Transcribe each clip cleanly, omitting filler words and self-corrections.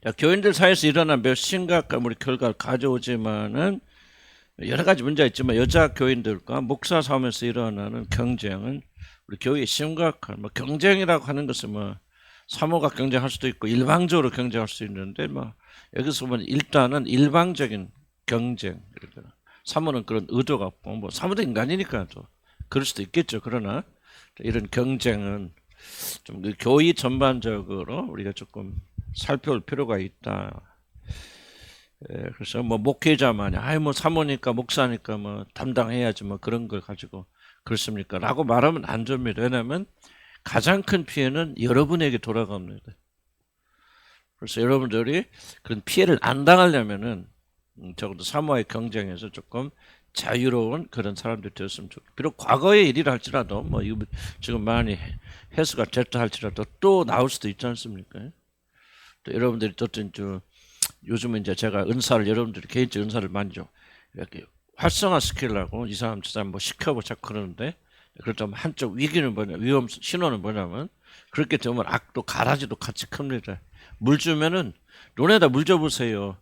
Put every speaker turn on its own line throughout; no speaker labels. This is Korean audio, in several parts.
자, 교인들 사이에서 일어난 매우 심각한 우리 결과를 가져오지만은 여러 가지 문제가 있지만 여자 교인들과 목사 사무에서 일어나는 경쟁은 우리 교회에 심각한 경쟁이라고 하는 것은 사모가 경쟁할 수도 있고 일방적으로 경쟁할 수 있는데 여기서 보면 일단은 일방적인 경쟁. 사모는 그런 의도가 없고 사모도 인간이니까 또 그럴 수도 있겠죠. 그러나 이런 경쟁은 좀 교회 전반적으로 우리가 조금 살펴볼 필요가 있다. 그래서 목회자만이 사모니까 목사니까 담당해야지 그런 걸 가지고 그렇습니까? 라고 말하면 안 됩니다. 왜냐하면 가장 큰 피해는 여러분에게 돌아갑니다. 그래서 여러분들이 그런 피해를 안 당하려면은 적어도 사모의 경쟁에서 조금 자유로운 그런 사람들이 되었으면 좋겠다. 비록 과거의 일이라 할지라도 이거 지금 많이 해수가 됐다 할지라도 또 나올 수도 있지 않습니까? 또 여러분들이 어떤 요즘은 이제 제가 은사를 여러분들이 개인적 은사를 많이 좀 이렇게 활성화 시키려고 이 사람 저 사람 시켜보고 자꾸 그러는데 그렇다면 한쪽 위기는 위험 신호는 뭐냐면 그렇게 되면 악도 가라지도 같이 큽니다. 물 주면은 논에다 물 줘보세요.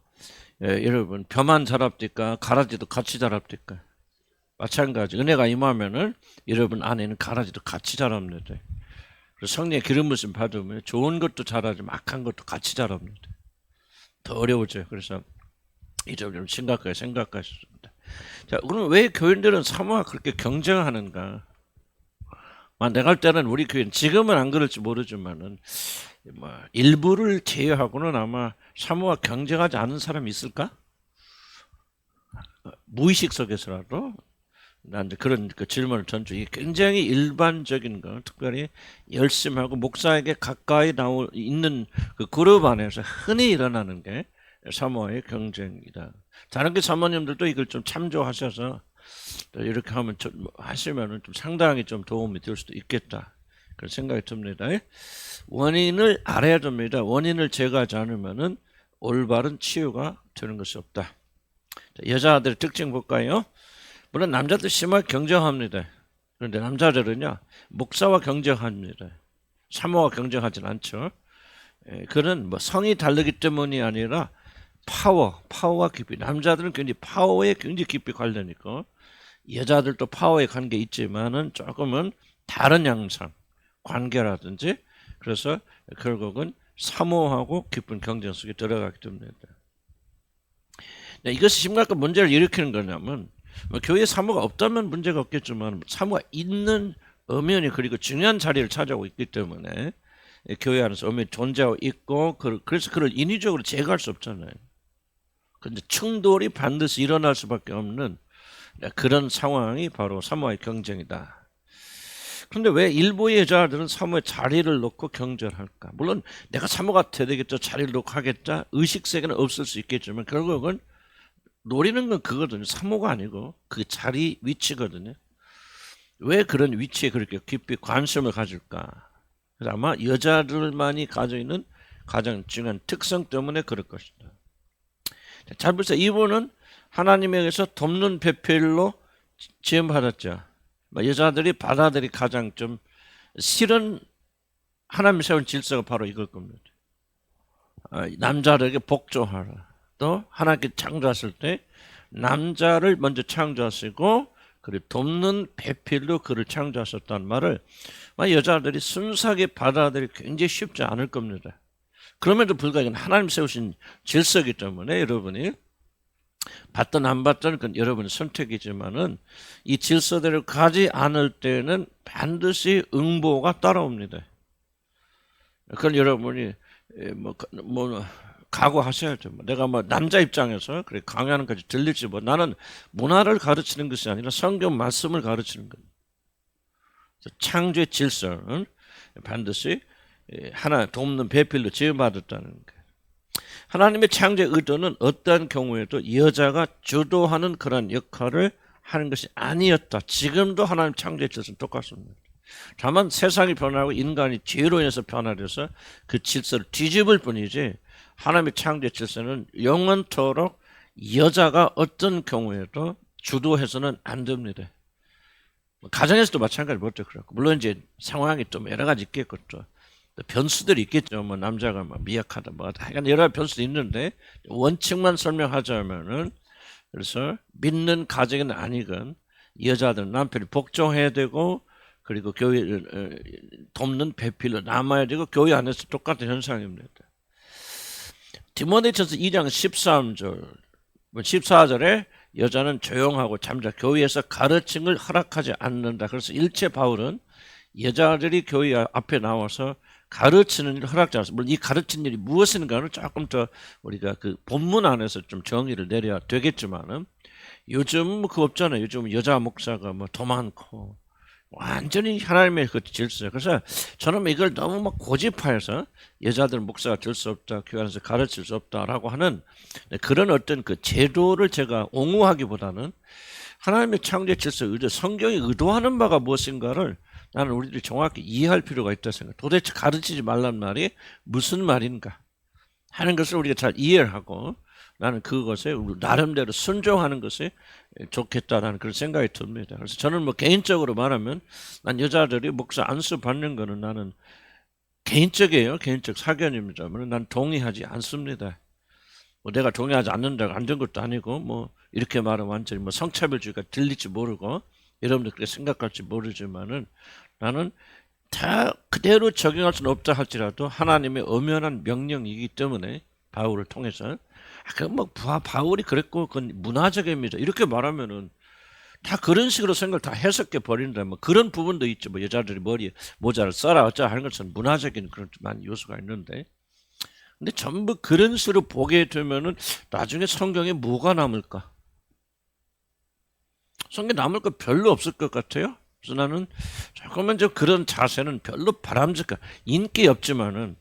여러분 벼만 자랍니까? 가라지도 같이 자랍니까? 마찬가지 은혜가 임하면은 여러분 안에는 가라지도 같이 자랍니다. 그래서 성령의 기름 부으심 받으면 좋은 것도 자라지만 악한 것도 같이 자랍니다. 더 어려워져요. 그래서 이 점 좀 심각하게 생각하셨습니다. 자, 그럼 왜 교인들은 사모와 그렇게 경쟁하는가? 내가 할 때는 우리 교인 지금은 안 그럴지 모르지만은 일부를 제외하고는 아마 사모와 경쟁하지 않은 사람이 있을까? 무의식 속에서라도 난 그런 질문을 던져. 이게 굉장히 일반적인 거, 특별히 열심히 하고 목사에게 가까이 있는 그 그룹 안에서 흔히 일어나는 게 사모와의 경쟁이다. 다른 게 사모님들도 이걸 좀 참조하셔서 이렇게 하시면은 좀 상당히 좀 도움이 될 수도 있겠다. 그런 생각이 듭니다. 원인을 알아야 됩니다. 원인을 제거하지 않으면은 올바른 치유가 되는 것이 없다. 여자들의 특징 볼까요? 물론 남자들 심하게 경쟁합니다. 그런데 남자들은요 목사와 경쟁합니다. 사모와 경쟁하진 않죠. 그는 성이 다르기 때문이 아니라 파워와 깊이. 남자들은 굉장히 파워에 굉장히 깊이 관련이 있고 여자들도 파워에 관계 있지만은 조금은 다른 양상 관계라든지 그래서 결국은 사모하고 깊은 경쟁 속에 들어가기 때문입니다. 이것이 심각한 문제를 일으키는 거냐면 교회에 사모가 없다면 문제가 없겠지만 사모가 있는 엄연히 그리고 중요한 자리를 차지하고 있기 때문에 교회 안에서 엄연히 존재하고 있고 그래서 그걸 인위적으로 제거할 수 없잖아요. 그런데 충돌이 반드시 일어날 수밖에 없는 그런 상황이 바로 사모와의 경쟁이다. 그런데 왜 일부의 여자들은 사모의 자리를 놓고 경쟁할까? 물론 내가 사모가 돼야 되겠다, 자리를 놓고 하겠다, 의식세계는 없을 수 있겠지만 결국은 노리는 건 그거거든요. 사모가 아니고 그 자리 위치거든요. 왜 그런 위치에 그렇게 깊이 관심을 가질까? 그래서 아마 여자들만이 가지고 있는 가장 중요한 특성 때문에 그럴 것이다. 잘 보세요. 이분은 하나님에게서 돕는 배필로 지음받았죠. 여자들이 받아들이 가장 좀 싫은 하나님이 세운 질서가 바로 이걸 겁니다. 남자들에게 복종하라. 또 하나님께 창조하실 때 남자를 먼저 창조하시고 그리고 돕는 배필로 그를 창조하셨다는 말을 여자들이 순수하게 받아들이기 굉장히 쉽지 않을 겁니다. 그럼에도 불구하고 하나님 세우신 질서이기 때문에 여러분이 받든 안 받든 그건 여러분의 선택이지만은 이 질서대로 가지 않을 때는 반드시 응보가 따라옵니다. 그건 여러분이 각오하셔야죠. 내가 남자 입장에서 그래 강의하는 것까지 들릴지 나는 문화를 가르치는 것이 아니라 성경 말씀을 가르치는 거예요. 창조의 질서는 반드시 하나 돕는 배필로 지음받았다는 거예요. 하나님의 창조의 의도는 어떠한 경우에도 여자가 주도하는 그런 역할을 하는 것이 아니었다. 지금도 하나님 창조의 질서는 똑같습니다. 다만 세상이 변하고 인간이 죄로 인해서 변화돼서 그 질서를 뒤집을 뿐이지 하나님의 창조의 질서는 영원토록 여자가 어떤 경우에도 주도해서는 안 됩니다. 가정에서도 마찬가지 못해 그렇고 물론 이제 상황이 좀 여러 가지 있겠고 또 변수들이 있겠죠. 뭐 남자가 뭐 미약하다, 뭐 하여간 여러 변수도 있는데 원칙만 설명하자면은 그래서 믿는 가정은 아니건 여자들은 남편이 복종해야 되고 그리고 교회를 돕는 배필로 남아야 되고 교회 안에서 똑같은 현상입니다. 디모데전서 2장 13절, 14절에 여자는 조용하고 잠자 교회에서 가르침을 허락하지 않는다. 그래서 일체 바울은 여자들이 교회 앞에 나와서 가르치는 일을 허락하지 않습니다. 물론 이 가르치는 일이 무엇인가는 조금 더 우리가 그 본문 안에서 좀 정의를 내려야 되겠지만은 요즘 그거 없잖아요. 요즘 여자 목사가 뭐 더 많고 완전히 하나님의 그 질서. 그래서 저는 이걸 너무 막 고집해서 여자들 목사가 될 수 없다, 교회 안에서 가르칠 수 없다라고 하는 그런 어떤 그 제도를 제가 옹호하기보다는 하나님의 창조의 질서, 성경이 의도하는 바가 무엇인가를 나는 우리들이 정확히 이해할 필요가 있다 생각. 도대체 가르치지 말란 말이 무슨 말인가 하는 것을 우리가 잘 이해를 하고 나는 그것에 나름대로 순종하는 것이 좋겠다라는 그런 생각이 듭니다. 그래서 저는 뭐 개인적으로 말하면 난 여자들이 목사 안수 받는 거는 나는 개인적이에요. 개인적 사견입니다만 난 동의하지 않습니다. 뭐 내가 동의하지 않는다고 안 된 것도 아니고 뭐 이렇게 말하면 완전히 뭐 성차별주의가 들릴지 모르고 여러분들 그렇게 생각할지 모르지만은 나는 다 그대로 적용할 수는 없다 할지라도 하나님의 엄연한 명령이기 때문에 바울을 통해서 그건 뭐 바울이 그랬고 그건 문화적입니다. 이렇게 말하면은 다 그런 식으로 생각을 다 해석해 버린다. 뭐 그런 부분도 있죠. 뭐 여자들이 머리에 모자를 써라 어쩌 하는 것은 문화적인 그런 많은 요소가 있는데, 근데 전부 그런 식으로 보게 되면은 나중에 성경에 뭐가 남을까? 성경에 남을 거 별로 없을 것 같아요. 그래서 나는 조금만 좀 그런 자세는 별로 바람직한 인기 없지만은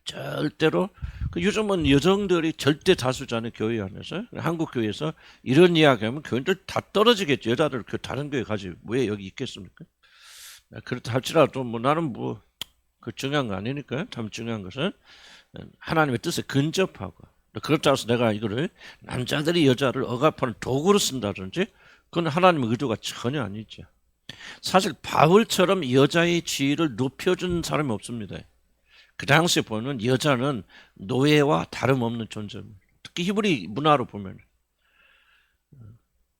절대로 요즘은 여성들이 절대 다수잖아요. 교회 안에서. 한국 교회에서 이런 이야기하면 교인들 다 떨어지겠죠. 여자들 다른 교회 가지 왜 여기 있겠습니까? 그렇다 할지라도 뭐 나는 뭐 그 중요한 거 아니니까요. 참 중요한 것은 하나님의 뜻에 근접하고, 그렇다고 해서 내가 이거를 남자들이 여자를 억압하는 도구로 쓴다든지 그건 하나님의 의도가 전혀 아니죠. 사실 바울처럼 여자의 지위를 높여준 사람이 없습니다. 그 당시에 보면 여자는 노예와 다름없는 존재입니다. 특히 히브리 문화로 보면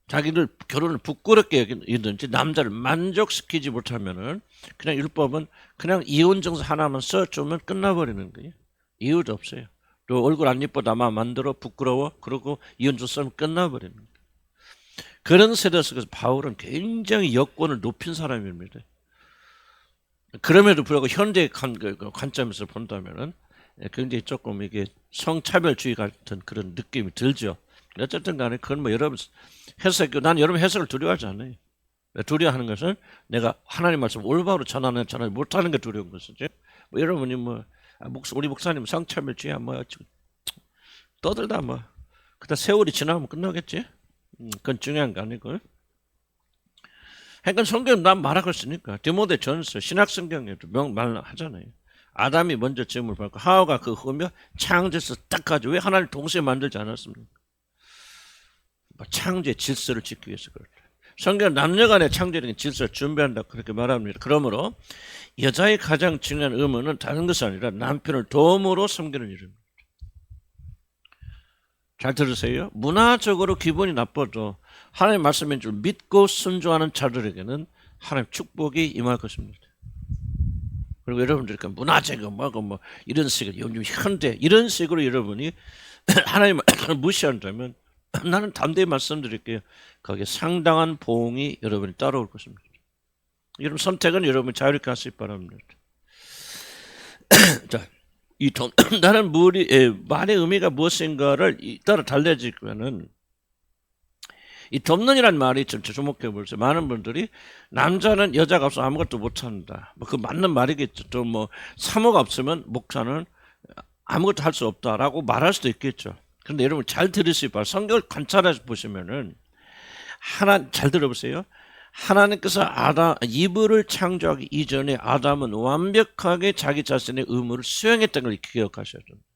자기들 결혼을 부끄럽게 여기든지 남자를 만족시키지 못하면은 그냥 율법은 그냥 이혼 증서 하나만 써주면 끝나버리는 거예요. 이유도 없어요. 또 얼굴 안 예뻐 나만 만들어 부끄러워 그러고 이혼 증서 쓰면 끝나버리는 거예요. 그런 세대 속에서 바울은 굉장히 여권을 높인 사람입니다. 그럼에도 불구하고 현대 관점에서 본다면은 굉장히 조금 이게 성차별주의 같은 그런 느낌이 들죠. 어쨌든 간에 그건 뭐 여러분 난 여러분 해석을 두려워하지 않아요. 두려워하는 것은 내가 하나님 말씀 올바로 전하지 못하는 게 두려운 것이죠. 뭐 여러분이 뭐 우리 목사님 성차별주의야 뭐 떠들다 뭐 그다 세월이 지나면 끝나겠지. 그건 중요한 거 아니고. 그러니까 성경 난 말하고 있으니까 디모데전서 신학성경에도 말하잖아요. 아담이 먼저 지음을 받고 하와가 그 후며 창조에서 딱 가지고 왜 하나님 동시에 만들지 않았습니까? 창조의 질서를 지키기 위해서 그렇다. 성경 남녀간의 창조적인 질서를 준비한다 그렇게 말합니다. 그러므로 여자의 가장 중요한 의무는 다른 것이 아니라 남편을 도움으로 섬기는 일입니다. 잘 들으세요. 문화적으로 기분이 나빠도 하나님의 말씀인 줄 믿고 순종하는 자들에게는 하나님의 축복이 임할 것입니다. 그리고 여러분들이 문화적인 뭐 이런 식으로 요즘 현대 이런 식으로 여러분이 하나님을 무시한다면 나는 담대히 말씀드릴게요. 거기에 상당한 보응이 여러분이 따라올 것입니다. 여러분 선택은 여러분이 자유롭게 하시기 바랍니다. 자, 나는 말의 의미가 무엇인가를 따라 달라지면은 이 돕는이라는 말이 좀 주목해 보세요. 많은 분들이 남자는 여자가 없으면 아무것도 못한다. 뭐 그 맞는 말이겠죠. 또 뭐 사모가 없으면 목사는 아무것도 할 수 없다라고 말할 수도 있겠죠. 그런데 여러분 잘 들으시기 바랍니다. 성경을 관찰해서 보시면은 잘 들어보세요. 하나님께서 이브를 창조하기 이전에 아담은 완벽하게 자기 자신의 의무를 수행했다는 걸 기억하셔야 됩니다.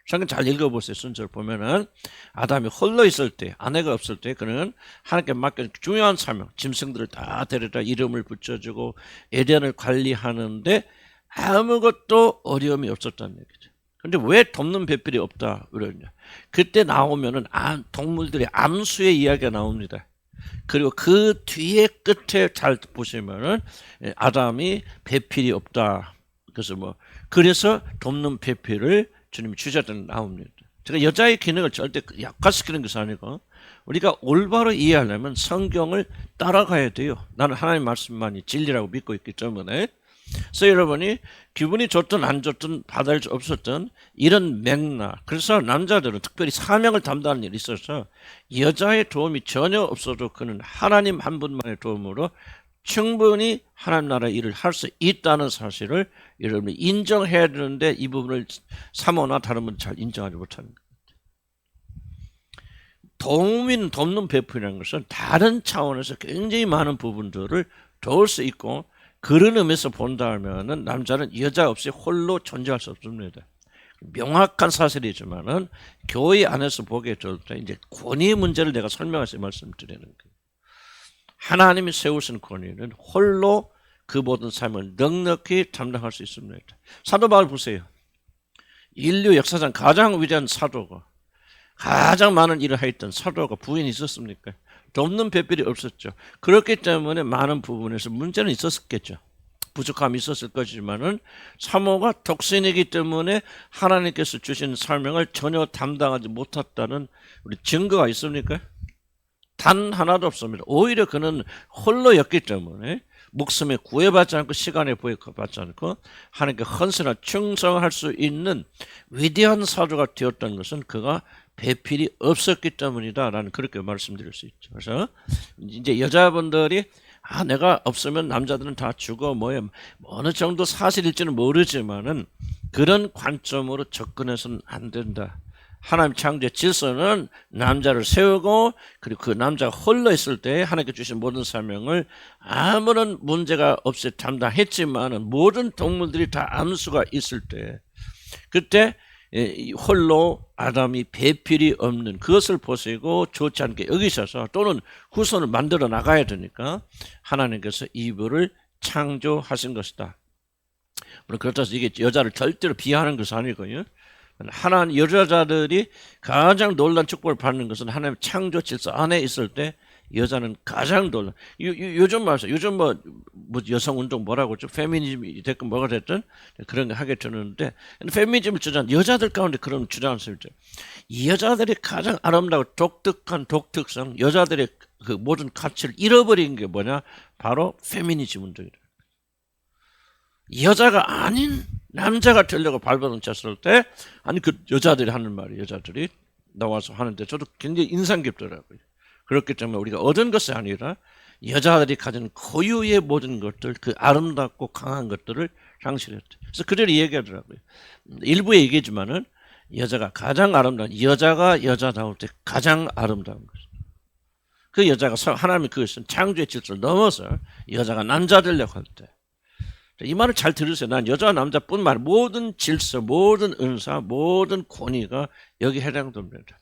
성경 잘 읽어보세요. 순서를 보면은 아담이 홀로 있을 때, 아내가 없을 때 그는 하나님께 맡긴 중요한 사명, 짐승들을 다 데려다 이름을 붙여주고 에덴을 관리하는데 아무것도 어려움이 없었다는 얘기죠. 근데 왜 돕는 배필이 없다 그러냐? 그때 나오면은 동물들의 암수의 이야기가 나옵니다. 그리고 그 뒤에 끝에 잘 보시면은 아담이 배필이 없다. 그래서 돕는 배필을 주님이 주셨다는 나옵니다. 제가 여자의 기능을 절대 약화시키는 것이 아니고 우리가 올바로 이해하려면 성경을 따라가야 돼요. 나는 하나님 말씀만이 진리라고 믿고 있기 때문에. 그래서 여러분이 기분이 좋든 안 좋든 받을 수 없었던 이런 맥락. 그래서 남자들은 특별히 사명을 담당하는 일이 있어서 여자의 도움이 전혀 없어도 그는 하나님 한 분만의 도움으로 충분히 하나님 나라 일을 할 수 있다는 사실을 여러분이 인정해야 되는데 이 부분을 사모나 다른 분은 잘 인정하지 못하는 거예요. 돕는 베풀이라는 것은 다른 차원에서 굉장히 많은 부분들을 도울 수 있고 그런 의미에서 본다면은 남자는 여자 없이 홀로 존재할 수 없습니다. 명확한 사실이지만은 교회 안에서 보게 될 때 이제 권위 문제를 내가 설명해서 말씀드리는 거예요. 하나님이 세우신 권위는 홀로 그 모든 삶을 넉넉히 감당할 수 있습니다. 사도 바울 보세요. 인류 역사상 가장 위대한 사도가 가장 많은 일을 했던 사도가 부인이 있었습니까? 돕는 배필이 없었죠. 그렇기 때문에 많은 부분에서 문제는 있었겠죠. 부족함이 있었을 것이지만은 사모가 독신이기 때문에 하나님께서 주신 사명을 전혀 담당하지 못했다는 우리 증거가 있습니까? 단 하나도 없습니다. 오히려 그는 홀로였기 때문에 목숨에 구애받지 않고 시간에 구애받지 않고 하나님께 헌신하고 충성할 수 있는 위대한 사도가 되었다는 것은 그가 배필이 없었기 때문이다라는 그렇게 말씀드릴 수 있죠. 그래서 이제 여자분들이 내가 없으면 남자들은 다 죽어 어느 정도 사실일지는 모르지만은 그런 관점으로 접근해서는 안 된다. 하나님 창조의 질서는 남자를 세우고 그리고 그 남자가 홀로 있을 때 하나님께 주신 모든 사명을 아무런 문제가 없이 담당했지만은 모든 동물들이 다 암수가 있을 때 그때 홀로 아담이 배필이 없는 그것을 보시고 좋지 않게 여기셔서 또는 후손을 만들어 나가야 되니까 하나님께서 이불을 창조하신 것이다. 물론 그렇다고 해서 이게 여자를 절대로 비하하는 것은 아니고요. 하나님 여자들이 가장 놀란 축복을 받는 것은 하나님 창조 질서 안에 있을 때 여자는 가장 놀란. 요즘 말이죠. 요즘 뭐 여성 운동 뭐라고 그러죠? 페미니즘이 됐건 뭐가 됐든 그런 거 하게 되는데 페미니즘을 주장 여자들 가운데 그런 주장을 쓰죠. 이 여자들이 가장 아름다고 독특한 독특성, 여자들의 그 모든 가치를 잃어버린 게 뭐냐? 바로 페미니즘 운동이다. 여자가 아닌 남자가 되려고 발버둥 쳤을 때 그 여자들이 하는 말이 여자들이 나와서 하는데 저도 굉장히 인상 깊더라고요. 그렇기 때문에 우리가 얻은 것이 아니라 여자들이 가진 고유의 모든 것들 그 아름답고 강한 것들을 상실했대. 그래서 그들이 얘기하더라고요. 일부에 얘기지만은 여자가 가장 아름다운 여자가 여자다울 때 가장 아름다운 것이다. 그 여자가 하나님의 그것은 창조의 질서를 넘어서 여자가 남자 되려고 할 때 이 말을 잘 들으세요. 난 여자와 남자뿐만 아니라 모든 질서, 모든 은사, 모든 권위가 여기 해당됩니다.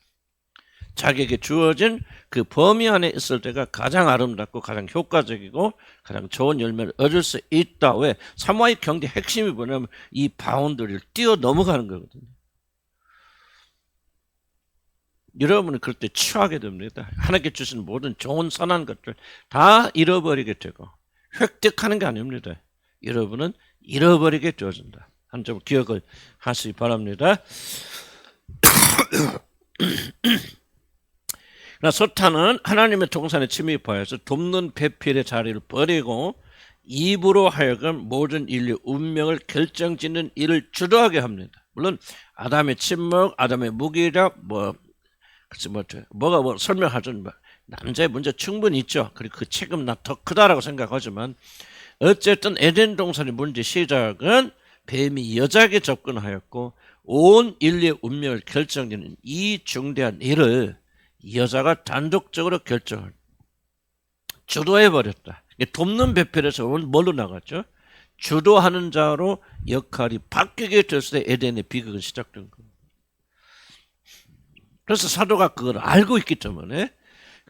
자기에게 주어진 그 범위 안에 있을 때가 가장 아름답고 가장 효과적이고 가장 좋은 열매를 얻을 수 있다. 왜? 사모의 경제 핵심이 뭐냐면 이 바운더리를 뛰어 넘어가는 거거든요. 여러분은 그럴 때 취하게 됩니다. 하나님께 주신 모든 좋은 선한 것들 다 잃어버리게 되고 획득하는 게 아닙니다. 여러분은 잃어버리게 되어진다. 한 점 기억을 하시기 바랍니다. 그러나 사탄은 하나님의 동산에 침입하여서 돕는 배필의 자리를 버리고 입으로 하여금 모든 인류 운명을 결정짓는 일을 주도하게 합니다. 물론 아담의 침묵, 아담의 무기력, 뭐가 설명하죠. 남자의 문제 충분히 있죠. 그리고 그 책임은 더 크다라고 생각하지만 어쨌든 에덴 동산의 문제 시작은 뱀이 여자에게 접근하였고 온 인류의 운명을 결정짓는 이 중대한 일을 여자가 단독적으로 주도해버렸다. 돕는 배필에서 뭘로 나갔죠? 주도하는 자로 역할이 바뀌게 됐을 때 에덴의 비극은 시작된 겁니다. 그래서 사도가 그걸 알고 있기 때문에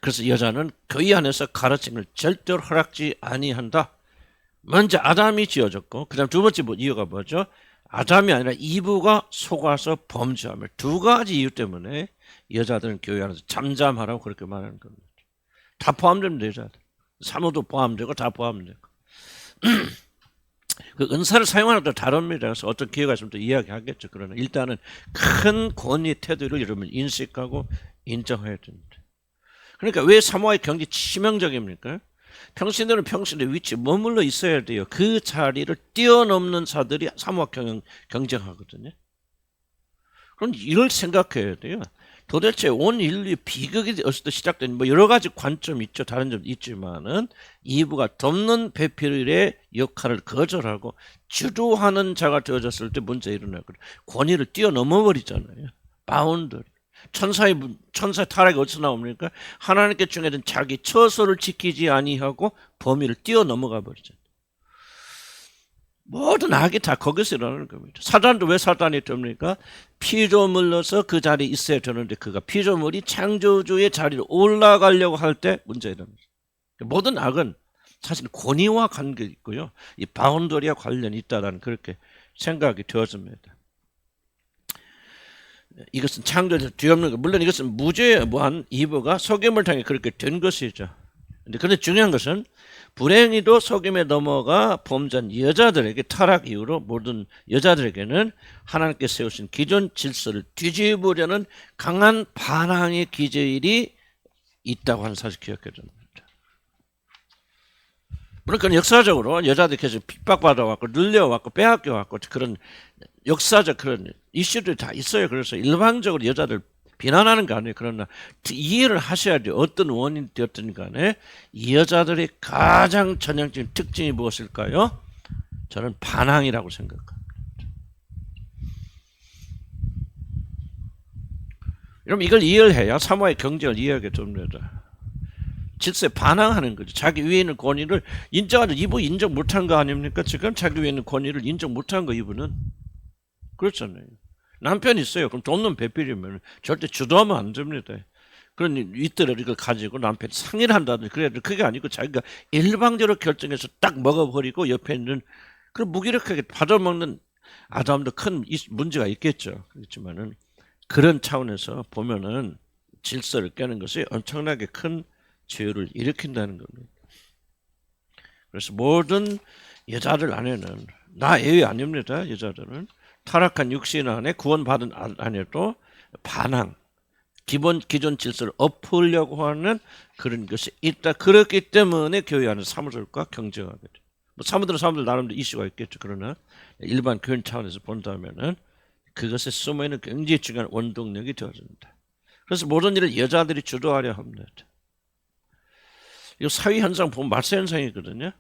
그래서 여자는 교회 안에서 가르침을 절대로 허락지 아니한다. 먼저 아담이 지어졌고 그다음 두 번째 이유가 뭐죠? 아담이 아니라 이브가 속아서 범죄함을 두 가지 이유 때문에 여자들은 교회 안에서 잠잠하라고 그렇게 말하는 겁니다. 다 포함됩니다. 여자들. 사모도 포함되고 다 포함되고. 그 은사를 사용하는 것도 다릅니다. 그래서 어떤 기회가 있으면 또 이야기하겠죠. 그러나 일단은 큰 권위 태도를 여러분 인식하고 인정해야 됩니다. 그러니까 왜 사모아의 경기 치명적입니까? 평신들은 평신의 위치에 머물러 있어야 돼요. 그 자리를 뛰어넘는 자들이 사모아 경쟁하거든요. 그럼 이걸 생각해야 돼요. 도대체 온 인류의 비극이 어디서 시작된 뭐 여러 가지 관점이 있죠. 다른 점도 있지만은 이브가 덮는 배필의 역할을 거절하고 주도하는 자가 되어졌을 때 문제 일어나거든요. 권위를 뛰어넘어 버리잖아요. 바운더리. 천사의 타락이 어디서 나옵니까? 하나님께 정해진 자기 처소를 지키지 아니하고 범위를 뛰어넘어가 버리죠. 모든 악이 다 거기서 일어나는 겁니다. 사단도 왜 사단이 됩니까? 피조물로서 그 자리에 있어야 되는데 그가 피조물이 창조주의 자리로 올라가려고 할 때 문제가 일어납니다. 모든 악은 사실 권위와 관계 있고요. 이 바운더리와 관련이 있다는 그렇게 생각이 되어집니다. 이것은 창조에서 뒤엎는 것. 물론 이것은 무죄무한 이브가 속임을 당해 그렇게 된 것이죠. 그런데 중요한 것은 불행히도 속임에 넘어가 범죄한 여자들에게 타락 이후로 모든 여자들에게는 하나님께 세우신 기존 질서를 뒤집으려는 강한 반항의 기질이 있다고 하는 사실 기억해야 됩니다. 물론 그건 역사적으로 여자들이 계속 핍박받아왔고 늘려왔고 빼앗겨왔고 그런 역사적 그런 이슈들이 다 있어요. 그래서 일반적으로 여자들 비난하는 거 아니에요. 그러나 이해를 하셔야 돼요. 어떤 원인이 되었든 간에 이 여자들의 가장 전형적인 특징이 무엇일까요? 저는 반항이라고 생각합니다. 여러분 이걸 이해를 해야 사모아의 경쟁을 이해하게 됩니다. 질서에 반항하는 거죠. 자기 위에 있는 권위를 인정하는 이부 인정 못한 거 아닙니까? 지금 자기 위에 있는 권위를 인정 못한 거 이부는 그렇잖아요. 남편이 있어요. 그럼 돕는 배필이면 절대 주도하면 안 됩니다. 그러니 이때를 이걸 가지고 남편이 상의를 한다든지 그래야 돼. 그게 아니고 자기가 일방적으로 결정해서 딱 먹어버리고 옆에 있는 그런 무기력하게 받아먹는 아담도 큰 문제가 있겠죠. 그렇지만은 그런 차원에서 보면은 질서를 깨는 것이 엄청나게 큰 죄를 일으킨다는 겁니다. 그래서 모든 여자들 안에는 나 예외 아닙니다. 여자들은 타락한 육신 안에 구원받은 안에도 반항, 기존 질서를 엎으려고 하는 그런 것이 있다. 그렇기 때문에 교회 안에 사무들과 경쟁하게 돼. 뭐 사무들 나름대로 이슈가 있겠죠. 그러나 일반 교인 차원에서 본다면은 그것에 숨어있는 굉장히 중요한 원동력이 되어집니다. 그래서 모든 일을 여자들이 주도하려 합니다. 이 사회 현상 보면 말세 현상이거든요.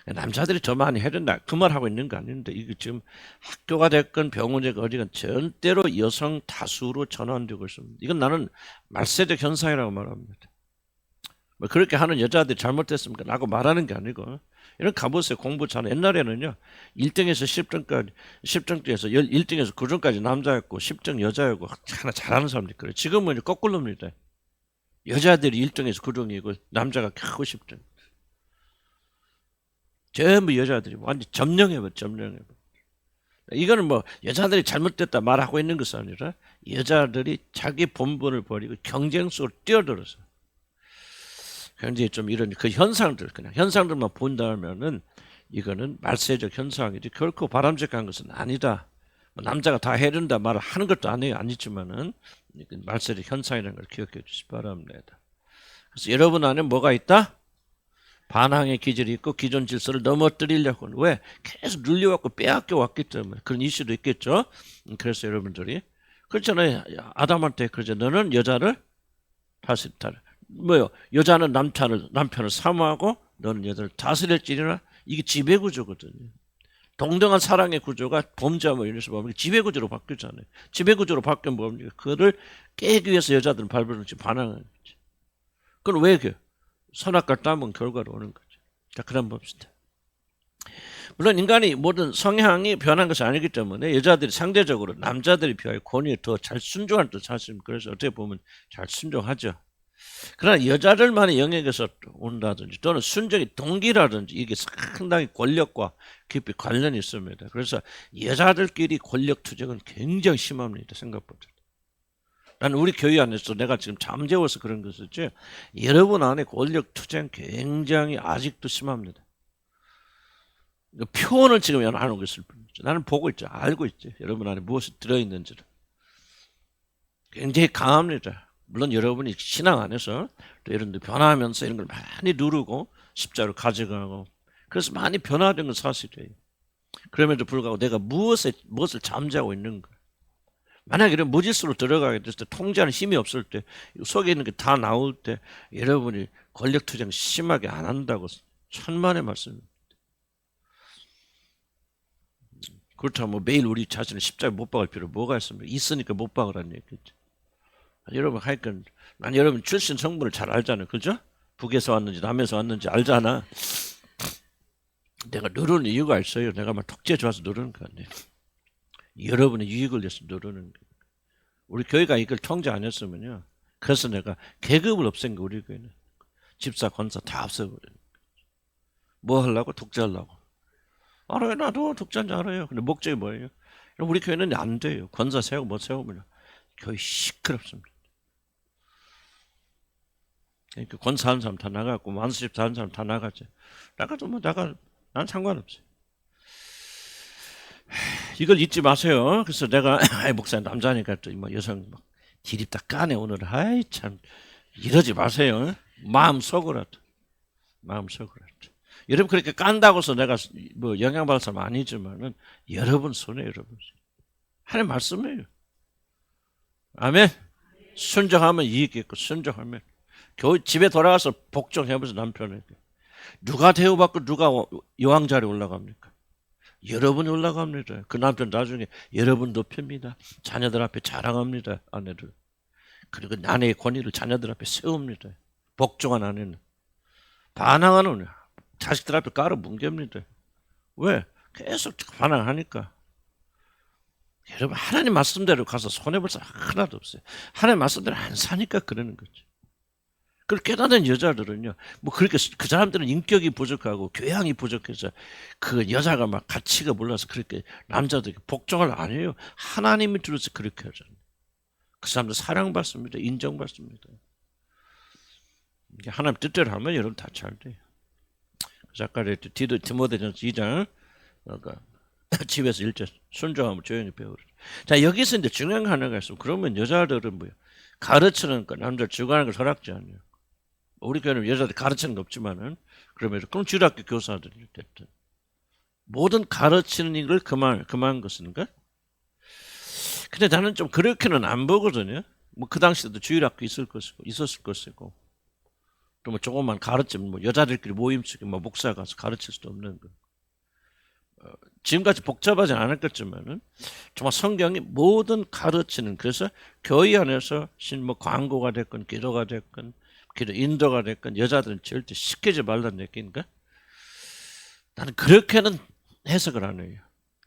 남자들이 더 많이 해야 된다. 그 말하고 있는 거 아닌데 이게 지금 학교가 됐건 병원에 어디건 절대로 여성 다수로 전환되고 있습니다. 이건 나는 말세적 현상이라고 말합니다. 뭐 그렇게 하는 여자들이 잘못됐습니까? 라고 말하는 게 아니고 이런 가보세요. 공부 잘하는 옛날에는요. 1등에서 10등까지 10등 중에서 1등에서 9등까지 남자였고 10등 여자였고 하나 잘하는 사람들이 그래요. 지금은 거꾸로입니다. 여자들이 1등에서 9등이고 남자가 겨우 10등. 전부 여자들이 완전 점령해버려. 이거는 뭐 여자들이 잘못됐다 말하고 있는 것이 아니라 여자들이 자기 본분을 버리고 경쟁 속으로 뛰어들어서 굉장히 좀 이런 그 현상들 그냥 현상들만 본다면은 이거는 말세적 현상이지 결코 바람직한 것은 아니다. 뭐 남자가 다 해야 된다 말을 하는 것도 아니지만은 말세적 현상이라는 걸 기억해 주시기 바랍니다. 그래서 여러분 안에 뭐가 있다? 반항의 기질이 있고 기존 질서를 넘어뜨리려고 왜? 계속 눌려왔고 빼앗겨왔기 때문에 그런 이슈도 있겠죠. 그래서 여러분들이 그렇잖아요. 아담한테 그러죠. 너는 여자를 다스리라. 뭐요? 여자는 남편을 사모하고 너는 여자를 다스릴지니라. 이게 지배구조거든요. 동등한 사랑의 구조가 범죄함을 인해서 보면 지배구조로 바뀌잖아요. 지배구조로 바뀌면 뭡니까? 그거를 깨기 위해서 여자들은 발버둥치 반항하는 거지. 그건 왜 그래요? 선악과를 따먹은 결과로 오는 거죠. 자, 그럼 봅시다. 물론 인간이 모든 성향이 변한 것이 아니기 때문에 여자들이 상대적으로 남자들이 비하여 권위에 더 잘 순종할 듯 사실 그래서 어떻게 보면 잘 순종하죠. 그러나 여자들만의 영역에서 온다든지 또는 순종의 동기라든지 이게 상당히 권력과 깊이 관련이 있습니다. 그래서 여자들끼리 권력 투쟁은 굉장히 심합니다. 생각보다. 나는 우리 교회 안에서 내가 지금 잠재워서 그런 것이지 여러분 안에 권력 투쟁 굉장히 아직도 심합니다. 표현을 지금 안 하는 것일 뿐이죠. 나는 보고 있죠. 알고 있지. 여러분 안에 무엇이 들어있는지를. 굉장히 강합니다. 물론 여러분이 신앙 안에서 또 이런 데 변화하면서 이런 걸 많이 누르고 십자로 가져가고 그래서 많이 변화된 건 사실이에요. 그럼에도 불구하고 내가 무엇을 잠재하고 있는가. 만약에 이런 무질서로 들어가게 됐을 때 통제하는 힘이 없을 때 속에 있는 게 다 나올 때 여러분이 권력투쟁 심하게 안 한다고 천만의 말씀입니다. 그렇다면 뭐 매일 우리 자신을 십자가에 못 박을 필요 뭐가 있습니까? 있으니까 못 박으라는 얘기죠. 여러분 하여간 난 여러분 출신 성분을 잘 알잖아요. 그죠? 북에서 왔는지 남에서 왔는지 알잖아. 내가 누르는 이유가 있어요. 내가 막 독재 좋아서 누르는 거 아니에요. 여러분의 유익을 위해서 누르는 거예요. 우리 교회가 이걸 통제 안 했으면요. 그래서 내가 계급을 없앤 거 우리 교회는. 집사, 권사 다 없애버려요. 뭐 하려고? 독재하려고. 알아요. 나도 독재인지 알아요. 근데 목적이 뭐예요? 우리 교회는 안 돼요. 권사 세우고 뭐 세우면 교회 시끄럽습니다. 그러니까 권사하는 사람 다 나가고 만수집 하는 사람 다 나가지. 나가도 뭐 난 상관없어요. 이걸 잊지 마세요. 그래서 내가 목사님 남자니까 또 뭐 여성 막 디립다 까네 오늘. 아이 참 이러지 마세요. 마음속으로도. 여러분 그렇게 깐다고 해서 내가 뭐 영향받을 사람 아니지만은 여러분 손에 여러분 하나님 말씀이에요. 아멘. 순종하면 이익이 있고 순종하면 교회 집에 돌아가서 복종해보세요. 남편에게. 누가 대우받고 누가 여왕 자리에 올라갑니까? 여러분이 올라갑니다. 그 남편 나중에 여러분 높입니다. 자녀들 앞에 자랑합니다. 아내를. 그리고 아내의 권위를 자녀들 앞에 세웁니다. 복종한 아내는. 반항하는 자식들 앞에 깔아 뭉갭니다. 왜? 계속 반항하니까. 여러분 하나님 말씀대로 가서 손해볼 사람 하나도 없어요. 하나님 말씀대로 안 사니까 그러는 거죠. 그걸 깨닫는 여자들은요, 뭐 그렇게 그 사람들은 인격이 부족하고 교양이 부족해서 그 여자가 막 가치가 몰라서 그렇게 남자들이 복종을 안 해요. 하나님이 들어서 그렇게 하잖아요. 그 사람들 사랑받습니다. 인정받습니다. 하나님 뜻대로 하면 여러분 다 잘 돼요. 그래서 아까 디모데전서 2장 집에서 일제 순종하면 조용히 배우라. 자 여기서 이제 중요한 거 하나가 있어. 그러면 여자들은 뭐요? 가르치는 거 남자를 주관하는 걸 허락지 않아요. 우리 교회는 여자들 가르치는 거 없지만은 그러면 그럼 주일학교 교사들이 됐든 모든 가르치는 일을 그만 것인가? 근데 나는 좀 그렇게는 안 보거든요. 뭐 그 당시에도 주일학교 있었을 것이고 또 뭐 조금만 가르치면 뭐 여자들끼리 모임식에 뭐 목사 가서 가르칠 수도 없는 거. 지금까지 복잡하지 않았겠지만은 정말 성경이 모든 가르치는 그래서 교회 안에서 뭐 광고가 됐건 기도가 됐건 기도 인도가 됐건 여자들은 절대 시키지 말라는 얘기인가? 나는 그렇게는 해석을 안 해요.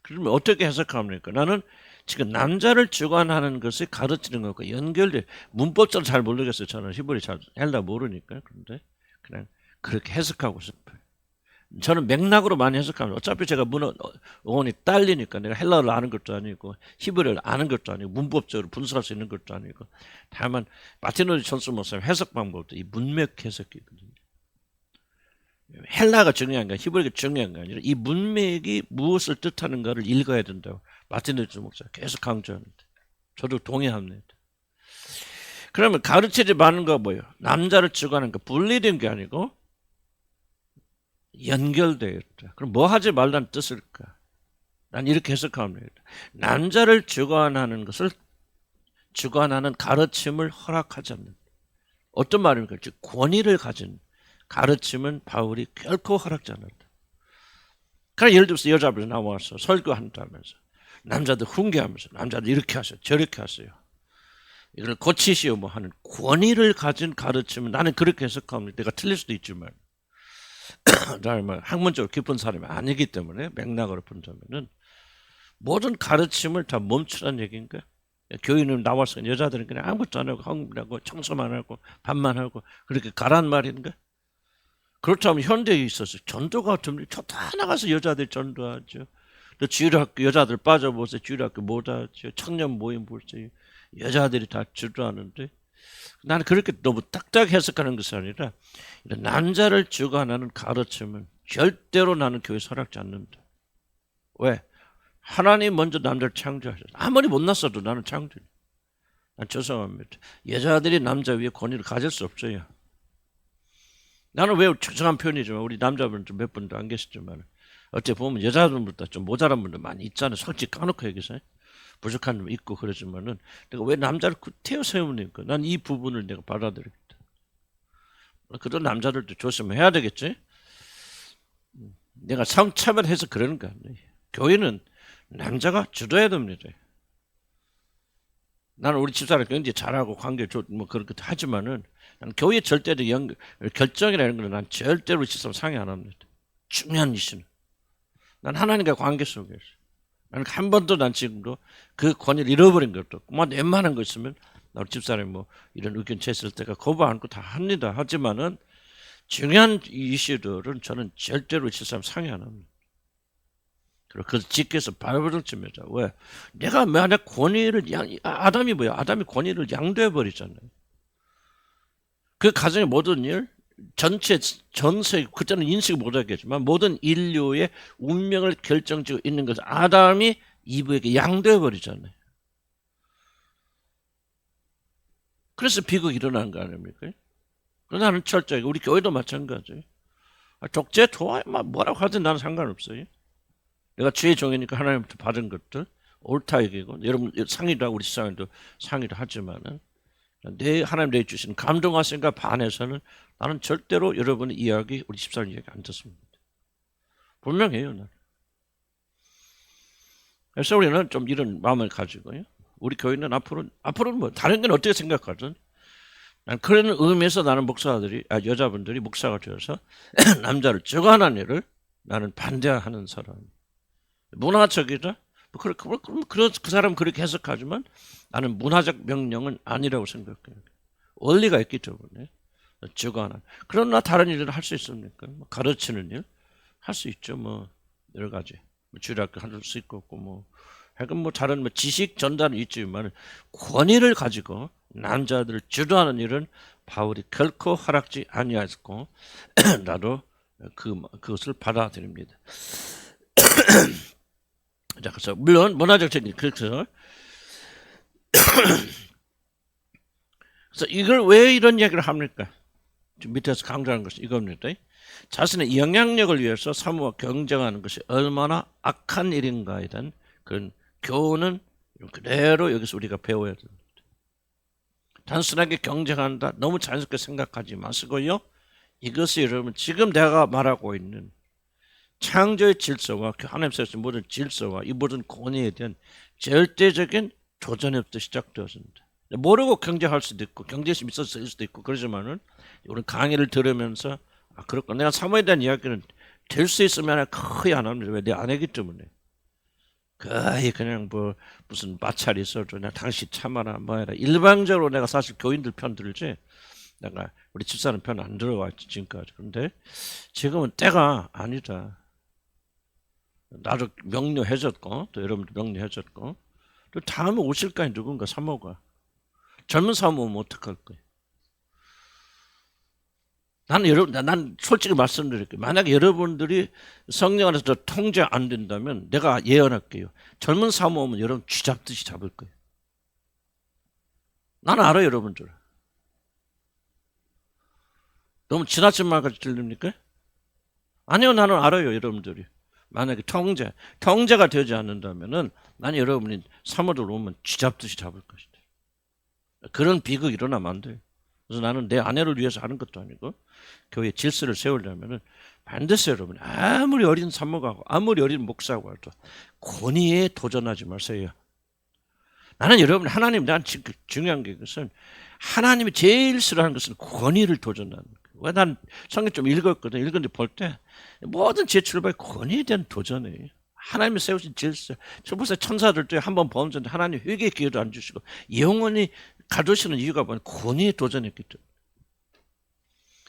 그러면 어떻게 해석합니까? 나는 지금 남자를 주관하는 것이 가르치는 것과 연결돼 문법적으로 잘 모르겠어요. 저는 히브리 잘 헬라 모르니까. 그런데 그냥 그렇게 해석하고 싶어요. 저는 맥락으로 많이 해석합니다. 어차피 제가 문어 어원이 딸리니까 내가 헬라어를 아는 것도 아니고 히브리어를 아는 것도 아니고 문법적으로 분석할 수 있는 것도 아니고 다만 마틴 루터 존슨 목사님 해석 방법도 이 문맥 해석이거든요. 헬라가 중요한 게 히브리어가 중요한 게 아니라 이 문맥이 무엇을 뜻하는가를 읽어야 된다고 마틴 루터 목사님 계속 강조하는데 저도 동의합니다. 그러면 가르치지 마는 거 뭐예요? 남자를 주관하는 거 분리된 게 아니고 연결되어 있다. 그럼 뭐 하지 말라는 뜻일까? 난 이렇게 해석합니다. 남자를 주관하는 것을 주관하는 가르침을 허락하지 않는 어떤 말입니까? 즉 권위를 가진 가르침은 바울이 결코 허락지 않았다. 그러니까 예를 들어서 여자분이 나와서 설교한다면서 남자들 훈계하면서 남자들 이렇게 하세요. 저렇게 하세요. 이걸 고치시오 뭐 하는 권위를 가진 가르침은 나는 그렇게 해석합니다. 내가 틀릴 수도 있지만 나는 학문적으로 깊은 사람이 아니기 때문에 맥락으로 본다면은 모든 가르침을 다 멈추라는 얘기인가? 교인은 나와서 여자들은 그냥 아무것도 안 하고 헌금하고 청소만 하고 밥만 하고 그렇게 가란 말인가? 그렇다면 현대에 있어서 전도가 좀 다 나가서 여자들 전도하죠. 또 주일학교 여자들 빠져보세요. 주일학교 못 하죠. 청년 모임 보세요. 여자들이 다 주도하는데 나는 그렇게 너무 딱딱 해석하는 것이 아니라 이런 남자를 주관하는 가르침은 절대로 나는 교회 설악지 않는다. 왜? 하나님 먼저 남자를 창조하셨어. 아무리 못났어도 나는 창조해. 난 죄송합니다. 여자들이 남자 위에 권위를 가질 수 없어요. 나는 왜 죄송한 표현이지만 우리 남자분들 몇 분도 안 계시지만 어째 보면 여자분보다 좀 모자란 분들 많이 있잖아요. 솔직히 까놓고 얘기해서 부족한 점 있고 그러지만은 내가 왜 남자를 태워 세우니까 난 이 부분을 내가 받아들이겠다. 그런 남자들도 조심해야 되겠지. 내가 성차별해서 그러는 거 아니에요. 교회는 남자가 주도해야 됩니다. 나는 우리 집사람 굉장히 잘하고 관계 뭐 그렇게 하지만은 난 교회 절대로 결정이라는 건 난 절대로 집사람 상의 안 합니다. 중요한 이슈는 난 하나님과 관계 속에서 나는 한 번도 난 지금도 그 권위를 잃어버린 것도 없고 뭐 웬만한 거 있으면 우리 집사람이 뭐 이런 의견 제시할 때가 거부 않고 다 합니다. 하지만은 중요한 이슈들은 저는 절대로 집사람 상의 안 합니다. 그래서 직계에서 발버둥 칩니다. 왜? 내가 만약 권위를 아담이 뭐야? 아담이 권위를 양도해 버리잖아요. 그 가정의 모든 일, 전세 그때는 인식을 못하겠지만 모든 인류의 운명을 결정지고 있는 것을 아담이 이브에게 양도해 버리잖아요. 그래서 비극이 일어난 거 아닙니까? 그래서 나는 철저하게 우리 교회도 마찬가지예요. 독재 좋아요, 뭐라고 하든 나는 상관없어요. 내가 주의 종이니까 하나님부터 받은 것들 옳다 얘기고 여러분 상의도 하고 우리 시장에도 상의도 하지만은 내 하나님 내주신 감동하신가 반해서는 나는 절대로 여러분의 이야기 우리 집사람 이야기 안 듣습니다. 분명해요. 나는. 그래서 우리는 좀 이런 마음을 가지고요. 우리 교회는 앞으로는 뭐 다른 건 어떻게 생각하든 난 그런 의미에서 나는 여자분들이 목사가 되어서 남자를 주관하는 일을 나는 반대하는 사람. 문화적이다? 그 사람 그렇게 해석하지만 나는 문화적 명령은 아니라고 생각해요. 원리가 있기 때문에 주관한. 그러나 다른 일을 할 수 있습니까? 가르치는 일 할 수 있죠. 뭐 여러 가지 주일학교 할 수 있고 뭐 하여간 뭐 다른 뭐 지식 전달은 있지만 권위를 가지고 남자들을 주도하는 일은 바울이 결코 허락지 아니하였고 나도 그것을 받아들입니다. 자, 그래서 물론 문화적 책임 그래서 이걸 왜 이런 이야기를 합니까? 지금 밑에서 강조하는 것은 이겁니다. 자신의 영향력을 위해서 사모와 경쟁하는 것이 얼마나 악한 일인가에 대한 그런 교훈은 그대로 여기서 우리가 배워야 됩니다. 단순하게 경쟁한다 너무 자연스럽게 생각하지 마시고요. 이것이 여러분 지금 내가 말하고 있는 창조의 질서와 하나님께서 모든 질서와 이 모든 권위에 대한 절대적인 도전에부터 시작되었습니다. 모르고 경쟁할 수도 있고 경쟁심 있을 수도 있고 그러지만은 우리 강의를 들으면서 그렇고 내가 사모에 대한 이야기는 될 수 있으면 거의 안 합니다. 왜? 내 아내기 때문에. 거의 그냥 뭐 무슨 마찰이 있어도 나 당신 참아라 뭐해라 일방적으로 내가 사실 교인들 편 들지 내가 우리 집사람 편 안 들어왔지 지금까지. 그런데 지금은 때가 아니다. 나도 명료해졌고 또 여러분도 명료해졌고 또 다음에 오실까요? 누군가 사모가 젊은 사모 오면 어떡할 거예요? 난 솔직히 말씀드릴게요. 만약에 여러분들이 성령 안에서 통제 안 된다면 내가 예언할게요. 젊은 사모 오면 여러분 쥐잡듯이 잡을 거예요. 나는 알아요, 여러분들. 너무 지나친 말까지 들립니까? 아니요, 나는 알아요, 여러분들이. 만약에 통제가 되지 않는다면은 나는 여러분이 사모들 오면 쥐잡듯이 잡을 것이다. 그런 비극이 일어나면 안 돼요. 그래서 나는 내 아내를 위해서 하는 것도 아니고 교회 질서를 세우려면은 반드시 여러분 아무리 어린 사모가고 아무리 어린 목사고 해도 권위에 도전하지 마세요. 나는 여러분 하나님 난 지금 중요한 게 그것은 하나님이 제일 싫어하는 것은 권위를 도전하는 거예요. 왜 난 성경 좀 읽었거든. 읽었는데 볼 때 모든 제 출발이 권위에 대한 도전이에요. 하나님이 세우신 질서. 저 보세요. 천사들도 한번 범죄했는데 하나님 회개의 기회도 안 주시고 영원히 가두시는 이유가 뭐냐? 권위에 도전했기 때문에.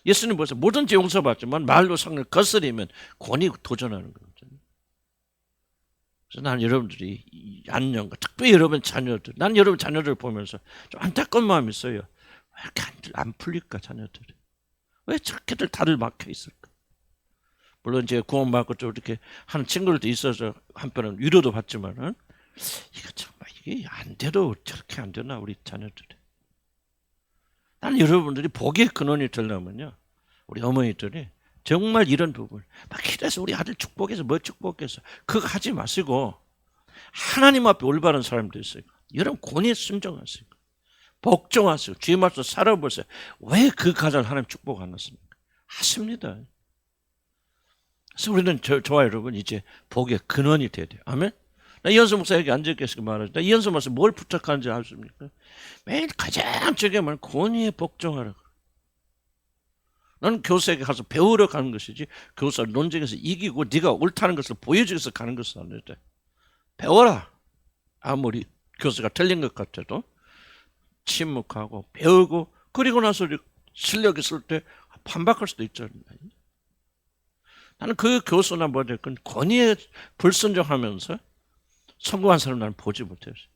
예수님 보세요. 뭐든지 용서받지만 말로 성을 거스리면 권위 도전하는 거거든요. 그래서 나는 여러분들이 이 안녕과 특별히 여러분 자녀들, 난 여러분 자녀들 보면서 좀 안타까운 마음이 있어요. 왜 이렇게 안 풀릴까 자녀들이? 왜 저렇게들 다들 막혀 있을까? 물론 이제 구원받고 좀 이렇게 하는 친구들도 있어서 한편은 위로도 받지만은 이거 정말 이게 안 돼도 저렇게 안 되나 우리 자녀들이? 나는 여러분들이 복의 근원이 되려면요, 우리 어머니들이 정말 이런 부분 막 기도해서 우리 아들 축복해서 뭐 축복해서 그거 하지 마시고 하나님 앞에 올바른 사람도 있어요. 여러분 권위에 순종하세요. 복종하세요. 주의 말씀 살아보세요. 왜 그 가정을 하나님 축복 안 하십니까? 하십니다. 그래서 우리는 저와 여러분 이제 복의 근원이 돼야 돼요. 아멘? 나 이현수 목사 여기 앉아계시고 말하죠. 나 이현수 목사 뭘 부탁하는지 아십니까? 매일 가장 적게 말 권위에 복종하라고. 나는 교수에게 가서 배우러 가는 것이지 교수와 논쟁에서 이기고 네가 옳다는 것을 보여주기 위해서 가는 것은 아니다. 배워라. 아무리 교수가 틀린 것 같아도 침묵하고 배우고 그리고 나서 실력 있을 때 반박할 수도 있잖아요. 나는 그 교수나 뭐 됐건 권위에 불순종하면서 성공한 사람 나는 보지 못했어요.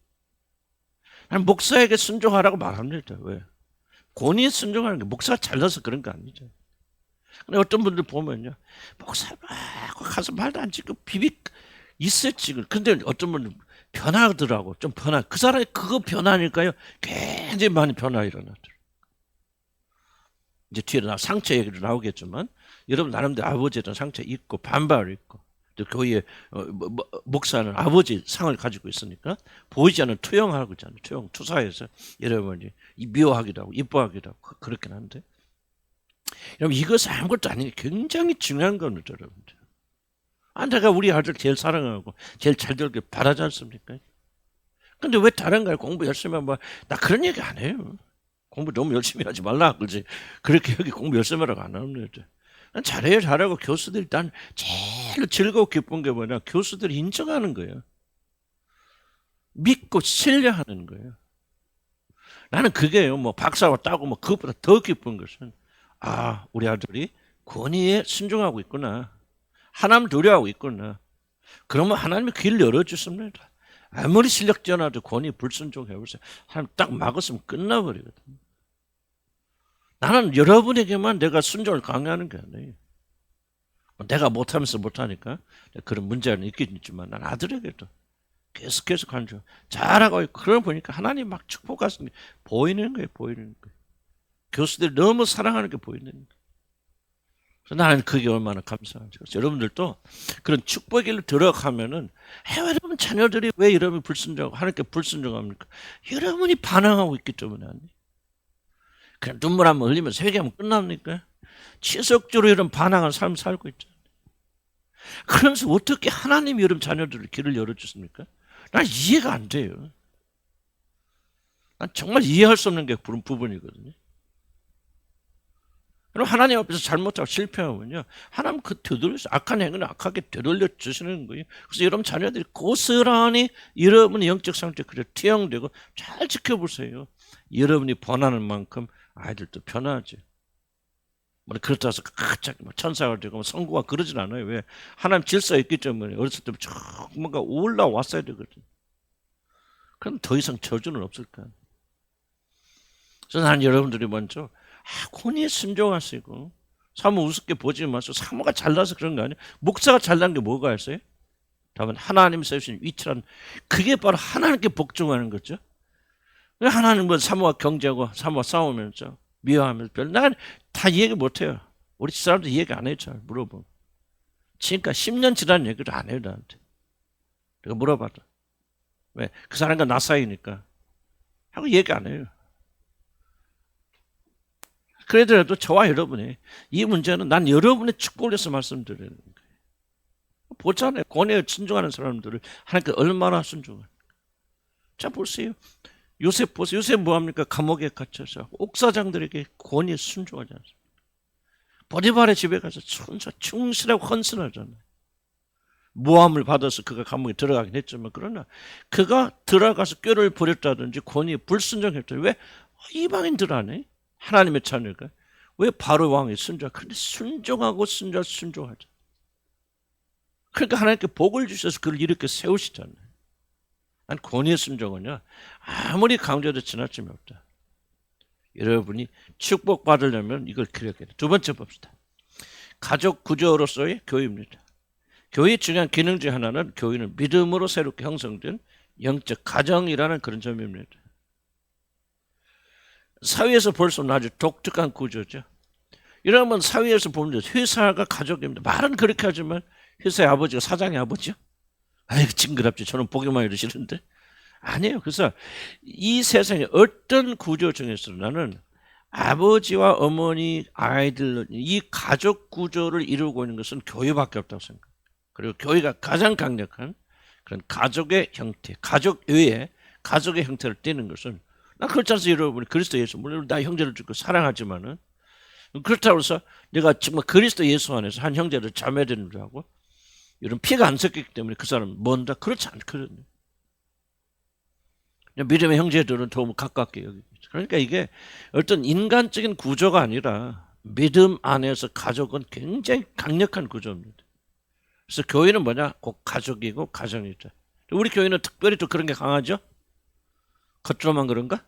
나는 목사에게 순종하라고 말합니다. 왜? 권위에 순종하는 게 목사가 잘나서 그런 거 아니죠. 근데 어떤 분들 보면요, 목사 가서 말도 안 짓고 비빅 있어요 지금. 근데 어떤 분들 변하더라고. 좀 그 사람이 그거 변하니까요, 굉장히 많이 변화 일어나더라고요. 이제 뒤에 상처 얘기도 나오겠지만 여러분 나름대로 아버지는 상처 있고 반발 있고 또 교회 목사는 아버지 상을 가지고 있으니까 보이지 않는 투영하고 있잖아요. 투사해서 여러분이 미워하기도 하고 이뻐하기도 하고 그렇긴 한데 여러분 이것은 아무것도 아닌 게 굉장히 중요한 겁니다. 여러분들. 내가 우리 아들 제일 사랑하고 제일 잘 되길 바라지 않습니까? 근데 왜 다른 거 공부 열심히 하면 나 그런 얘기 안 해요. 공부 너무 열심히 하지 말라 그러지. 그렇게 여기 공부 열심히 하라고 안 합니다. 난 잘해요 잘하고 교수들이 난 제일 즐거워 기쁜 게 뭐냐, 교수들이 인정하는 거예요. 믿고 신뢰하는 거예요. 나는 그게요, 뭐 박사와 따고 뭐 그것보다 더 기쁜 것은 우리 아들이 권위에 순종하고 있구나, 하나님 두려워하고 있구나. 그러면 하나님이 길 열어주십니다. 아무리 실력 뛰어나도 권위 불순종해보세요. 하나님 딱 막았으면 끝나버리거든요. 나는 여러분에게만 내가 순종을 강요하는 게 아니에요. 내가 못하면서 못하니까 그런 문제는 있긴 있지만 난 아들에게도 계속해서 간주 잘하고 있고 그러고 보니까 하나님 막 축복하시는 게 보이는 거예요. 보이는 거예요. 교수들이 너무 사랑하는 게 보이는 거예요. 그래서 나는 그게 얼마나 감사한지. 그래서 여러분들도 그런 축복의 길로 들어가면은 여러분 자녀들이 왜 여러분이 불순종하고 하나님께 불순종합니까? 여러분이 반항하고 있기 때문에 아니에요. 그냥 눈물 한번 흘리면서 회개하면 끝납니까? 지속적으로 이런 반항한 삶을 살고 있잖아요. 그러면서 어떻게 하나님이 여러분 자녀들을 길을 열어주십니까? 난 이해가 안 돼요. 난 정말 이해할 수 없는 게 그런 부분이거든요. 그럼 하나님 앞에서 잘못하고 실패하면요, 하나님 그 되돌려서 악한 행위는 악하게 되돌려 주시는 거예요. 그래서 여러분 자녀들이 고스란히 여러분의 영적 상태 그래 투영되고 잘 지켜보세요. 여러분이 번하는 만큼 아이들도 변하지. 뭐 그렇다고 해서 갑자기 천사가 되고 성구가 그러진 않아요. 왜? 하나님 질서가 있기 때문에 어렸을 때부터 뭔가 올라왔어야 되거든. 그럼 더 이상 저주는 없을 거야. 그래서 나는 여러분들이 먼저 권위에 순종하시고 사모 우습게 보지 마시고, 사모가 잘나서 그런 거 아니에요. 목사가 잘난 게 뭐가 있어요? 다만 하나님이 세우신 위치란, 그게 바로 하나님께 복종하는 거죠. 하나님은 사모와 경쟁하고 사모와 싸우면서 미워하면서 난 다 이해가 못해요. 우리 사람들 이해가 안 해요. 잘 물어보면. 지금까 10년 지난 얘기를 안 해요 나한테. 내가 물어봐도 왜? 그 사람과 나 사이니까 하고 얘기 안 해요. 그래도 저와 여러분이 이 문제는 난 여러분의 축복을 위해서 말씀드리는 거예요. 보잖아요. 권위에 순종하는 사람들을 하나님께 얼마나 순종하는. 자 보세요. 요셉 보세요. 요셉 뭐합니까? 감옥에 갇혀서 옥사장들에게 권위에 순종하지 않습니까? 보디발의 집에 가서 충실하고 헌신하잖아요. 모함을 받아서 그가 감옥에 들어가긴 했지만 그러나 그가 들어가서 꾀를 부렸다든지 권위에 불순종했다. 왜? 이방인들 안에 하나님의 자녀가 왜 바로 왕이 순종? 그런데 순종하고 순종하자. 그러니까 하나님께 복을 주셔서 그를 이렇게 세우시잖아요. 난 권위의 순종은요 아무리 강조해도 지나침이 없다. 여러분이 축복받으려면 이걸 기억해야 돼. 두 번째 봅시다. 가족 구조로서의 교회입니다. 교회의 중요한 기능 중 하나는 교회는 믿음으로 새롭게 형성된 영적 가정이라는 그런 점입니다. 사회에서 볼 수 없는 아주 독특한 구조죠. 이러면 사회에서 보면 회사가 가족입니다. 말은 그렇게 하지만 회사의 아버지가 사장의 아버지요? 아이고 징그럽지. 저는 보기만 해도 싫은데. 아니에요. 그래서 이 세상의 어떤 구조 중에서 나는 아버지와 어머니, 아이들 이 가족 구조를 이루고 있는 것은 교회밖에 없다고 생각합니다. 그리고 교회가 가장 강력한 그런 가족의 형태, 가족 외에 가족의 형태를 띠는 것은 나 그렇지 않습니까? 여러분 그리스도 예수 물론 나 형제를 죽고 사랑하지만은 그렇다고 해서 내가 정말 그리스도 예수 안에서 한 형제를 자매되는 줄 알고 이런 피가 안 섞이기 때문에 그 사람은 먼다 그렇지 않거든요. 믿음의 형제들은 더 가깝게 여기죠. 그러니까 이게 어떤 인간적인 구조가 아니라 믿음 안에서 가족은 굉장히 강력한 구조입니다. 그래서 교회는 뭐냐? 꼭 가족이고 가정이죠. 우리 교회는 특별히 또 그런 게 강하죠? 겉으로만 그런가?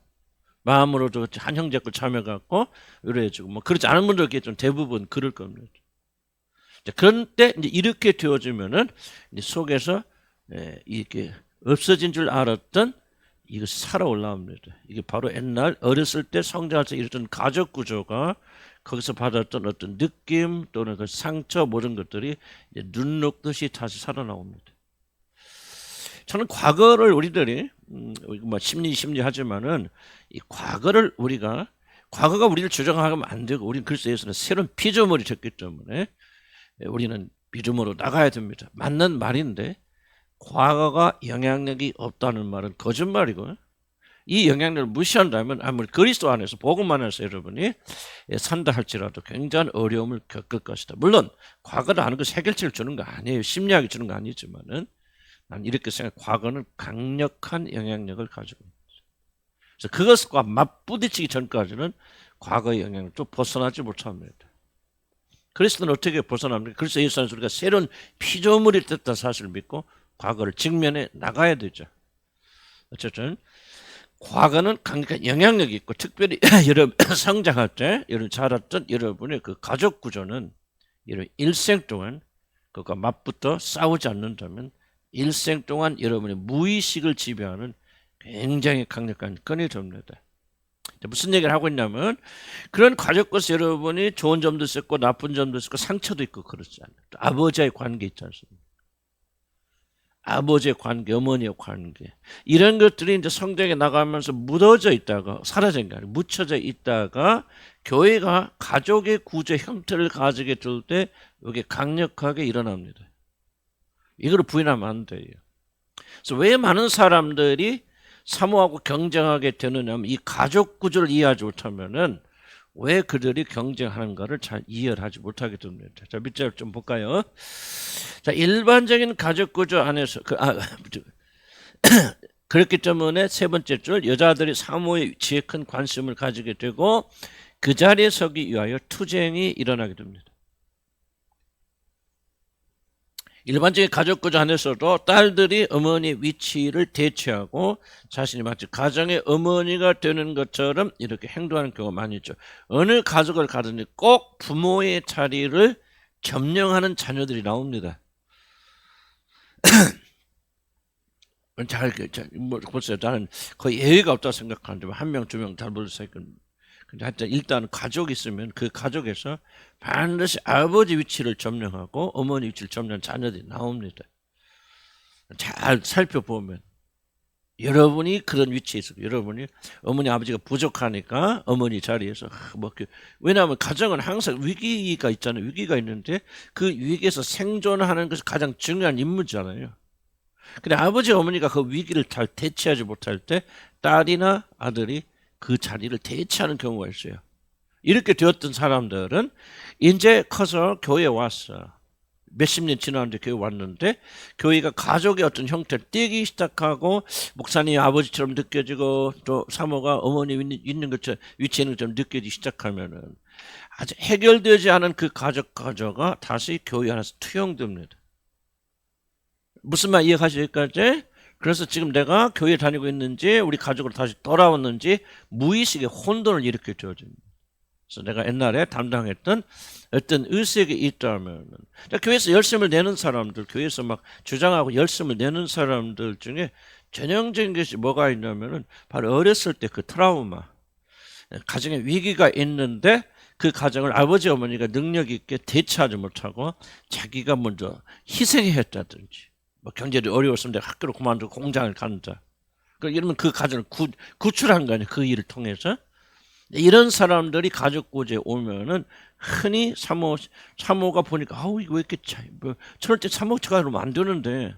마음으로도 한 형제 걸 참여갖고 의뢰해주고 뭐 그렇지 않은 분들 좀 대부분 그럴 겁니다. 그런데 이제 이렇게 되어지면은 이제 속에서 이렇게 없어진 줄 알았던 이것이 살아 올라옵니다. 이게 바로 옛날 어렸을 때 성장할 때 이랬던 가족 구조가 거기서 받았던 어떤 느낌 또는 그 상처 모든 것들이 이제 눈 녹듯이 다시 살아나옵니다. 저는 과거를 우리들이 뭐 심리 하지만은 이 과거를 과거가 우리를 주장하면 안 되고 우리는 그리스도 예수는 새로운 피조물이 됐기 때문에 우리는 믿음으로 나가야 됩니다. 맞는 말인데 과거가 영향력이 없다는 말은 거짓말이고 이 영향력을 무시한다면 아무리 그리스도 안에서 복음 안에서 여러분이 산다 할지라도 굉장한 어려움을 겪을 것이다. 물론 과거를 아는 것 해결책을 주는 거 아니에요. 심리학이 주는 거 아니지만은 난 이렇게 생각해. 과거는 강력한 영향력을 가지고 있습니다. 그래서 그것과 맞부딪히기 전까지는 과거의 영향력도 벗어나지 못합니다. 그리스도는 어떻게 벗어납니까? 그래서 예수 안에서 우리가 새로운 피조물이 됐다 사실을 믿고 과거를 직면해 나가야 되죠. 어쨌든 과거는 강력한 영향력이 있고 특별히 여러분 성장할 때 여러분 자랐던 여러분의 그 가족 구조는 여러분 일생 동안 그것과 맞붙어 싸우지 않는다면 일생 동안 여러분의 무의식을 지배하는 굉장히 강력한 건이 됩니다. 무슨 얘기를 하고 있냐면 그런 가족과서 여러분이 좋은 점도 있었고 나쁜 점도 있었고 상처도 있고 그렇지 않아요. 아버지와의 관계 있지 않습니까? 아버지의 관계, 어머니의 관계 이런 것들이 이제 성장해 나가면서 묻어져 있다가 사라진 게 아니고 묻혀져 있다가 교회가 가족의 구조 형태를 가지게 될 때 이게 강력하게 일어납니다. 이걸 부인하면 안 돼요. 그래서 왜 많은 사람들이 사모하고 경쟁하게 되느냐면 이 가족 구조를 이해하지 못하면은 왜 그들이 경쟁하는가를 잘 이해를 하지 못하게 됩니다. 자, 밑줄 좀 볼까요? 자, 일반적인 가족 구조 안에서 그렇기 때문에 세 번째 줄 여자들이 사모의 위치에 큰 관심을 가지게 되고 그 자리에 서기 위하여 투쟁이 일어나게 됩니다. 일반적인 가족 구조 안에서도 딸들이 어머니의 위치를 대체하고 자신이 마치 가정의 어머니가 되는 것처럼 이렇게 행동하는 경우가 많이 있죠. 어느 가족을 가든지 꼭 부모의 자리를 점령하는 자녀들이 나옵니다. 뭐 보세요. 나는 거의 예외가 없다고 생각하는데 한 명, 두 명 잘 모르겠어요. 근데 하여튼 일단 가족이 있으면 그 가족에서 반드시 아버지 위치를 점령하고 어머니 위치를 점령한 자녀들이 나옵니다. 잘 살펴보면 여러분이 그런 위치에 있어요. 여러분이 어머니 아버지가 부족하니까 어머니 자리에서 왜냐하면 가정은 항상 위기가 있잖아요. 위기가 있는데 그 위기에서 생존하는 것이 가장 중요한 임무잖아요. 근데 아버지 어머니가 그 위기를 잘 대처하지 못할 때 딸이나 아들이 그 자리를 대체하는 경우가 있어요. 이렇게 되었던 사람들은 이제 커서 교회에 왔어. 몇십 년 지났는데 교회 왔는데 교회가 가족의 어떤 형태를 띄기 시작하고 목사님 아버지처럼 느껴지고 또 사모가 어머니 있는 것처럼 위치에 있는 것처럼 느껴지기 시작하면은 아직 해결되지 않은 그 가족가 다시 교회 안에서 투영됩니다. 무슨 말 이해가시죠? 여기까지? 그래서 지금 내가 교회 다니고 있는지 우리 가족으로 다시 돌아왔는지 무의식의 혼돈을 일으켜 줘줍니다. 그래서 내가 옛날에 담당했던 어떤 의식이 있다면 교회에서 열심을 내는 사람들, 교회에서 막 주장하고 열심을 내는 사람들 중에 전형적인 것이 뭐가 있냐면은 바로 어렸을 때 그 트라우마, 가정에 위기가 있는데 그 가정을 아버지 어머니가 능력 있게 대처하지 못하고 자기가 먼저 희생했다든지 뭐 경제도 어려웠으면 내가 학교를 그만두고 공장을 간다. 이러면 그 가정을 구출한 거 아니에요. 그 일을 통해서. 이런 사람들이 가족 구제에 오면은 흔히 사모가 보니까 아우 이거 왜 이렇게 저럴 때 사모가 그러면 안 되는데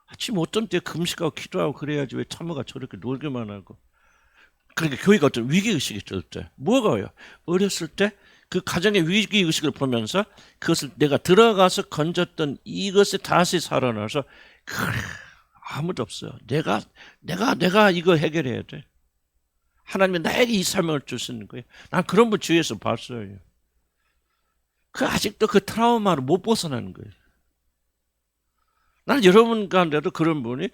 아침 어떤 때 금식하고 기도하고 그래야지 왜 사모가 저렇게 놀기만 하고. 그러니까 교회가 어떤 위기의식이 있을 때 뭐가요? 어렸을 때 그 가정의 위기의식을 보면서 그것을 내가 들어가서 건졌던 이것에 다시 살아나서 그래 아무도 없어. 내가 이거 해결해야 돼. 하나님이 나에게 이 사명을 주시는 거예요. 난 그런 분 주위에서 봤어요. 아직도 그 트라우마를 못 벗어나는 거예요. 나는 여러분 가운데도 그런 분이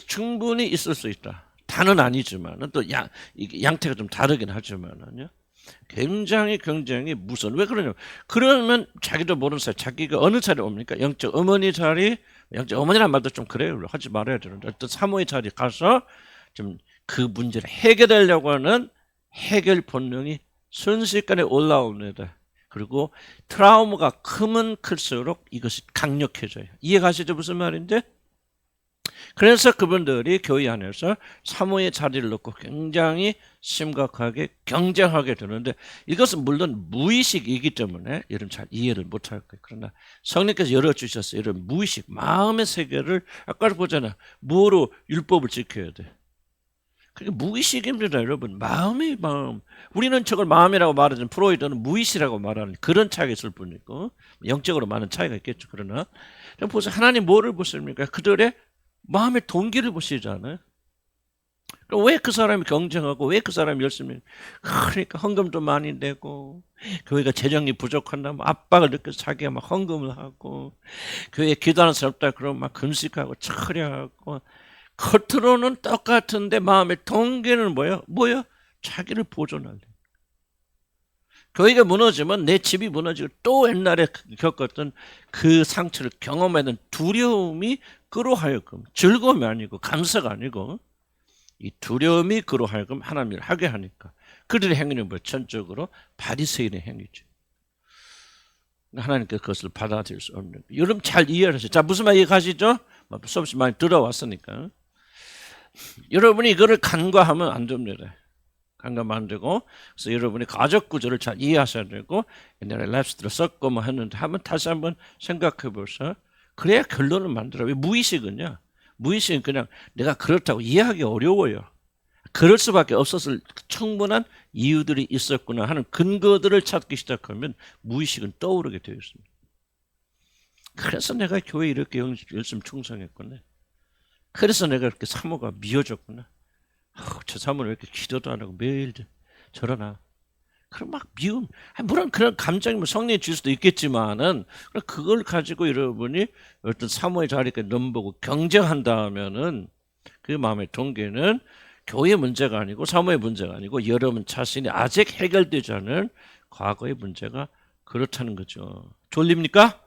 충분히 있을 수 있다. 다는 아니지만 또 양태가 좀 다르긴 하지만요. 굉장히 무서운. 왜 그러냐면 그러면 자기도 모르는 사이 자기가 어느 자리에 옵니까? 영적 어머니 자리, 영적 어머니란 말도 좀 그래요. 하지 말아야 되는데 어떤 사모의 자리에 가서 좀 그 문제를 해결하려고 하는 해결 본능이 순식간에 올라옵니다. 그리고 트라우마가 크면 클수록 이것이 강력해져요. 이해가시죠? 무슨 말인지? 그래서 그분들이 교회 안에서 사모의 자리를 놓고 굉장히 심각하게 경쟁하게 되는데 이것은 물론 무의식이기 때문에 여러분 잘 이해를 못할 거예요. 그러나 성령께서 열어주셨어요. 이런 무의식, 마음의 세계를 아까 보잖아요. 뭐로 율법을 지켜야 돼. 그게 무의식입니다, 여러분. 마음이 마음. 우리는 저걸 마음이라고 말하지만 프로이드는 무의식이라고 말하는 그런 차이가 있을 뿐이고 영적으로 많은 차이가 있겠죠. 그러나 보세요. 하나님 뭐를 보십니까? 그들의 마음의 동기를 보시잖아요. 왜 그 사람이 경쟁하고 왜 그 사람이 열심히 그러니까 헌금도 많이 내고 교회가 재정이 부족한다면 압박을 느껴서 자기가 막 헌금을 하고 교회에 기도하는 사람 없다 그러면 막 금식하고 철야하고 겉으로는 똑같은데 마음의 동기는 뭐야? 자기를 보존하려. 교회가 무너지면 내 집이 무너지고 또 옛날에 겪었던 그 상처를 경험하는 두려움이 그로 하여금 즐거움이 아니고 감사가 아니고 이 두려움이 그로 하여금 하나님 일을 하게 하니까 그들의 행위는 전적으로 바리새인의 행위죠. 하나님께서 그것을 받아들일 수 없는. 여러분 잘 이해하세요. 자 무슨 말 이해가시죠? 수없이 많이 들어왔으니까. 여러분이 이거를 간과하면 안 됩니다. 간과하면 안 되고 그래서 여러분이 가족 구조를 잘 이해하셔야 되고 옛날에 랩스트를 썼고 뭐 했는데 다시 한번 생각해 보세요. 그래야 결론을 만들어요. 왜 무의식은요? 무의식은 그냥 내가 그렇다고 이해하기 어려워요. 그럴 수밖에 없었을 충분한 이유들이 있었구나 하는 근거들을 찾기 시작하면 무의식은 떠오르게 되어 있습니다. 그래서 내가 교회에 이렇게 열심히 충성했구나. 그래서 내가 이렇게 사모가 미워졌구나. 저 사모는 왜 이렇게 기도도 안 하고 매일 저러나. 그럼 막 미움. 물론 그런 감정이 성령이 줄 수도 있겠지만은 그걸 가지고 여러분이 어떤 사모의 자리에 넘보고 경쟁한다면은 그 마음의 동기는 교회 문제가 아니고 사모의 문제가 아니고 여러분 자신이 아직 해결되지 않은 과거의 문제가 그렇다는 거죠. 졸립니까?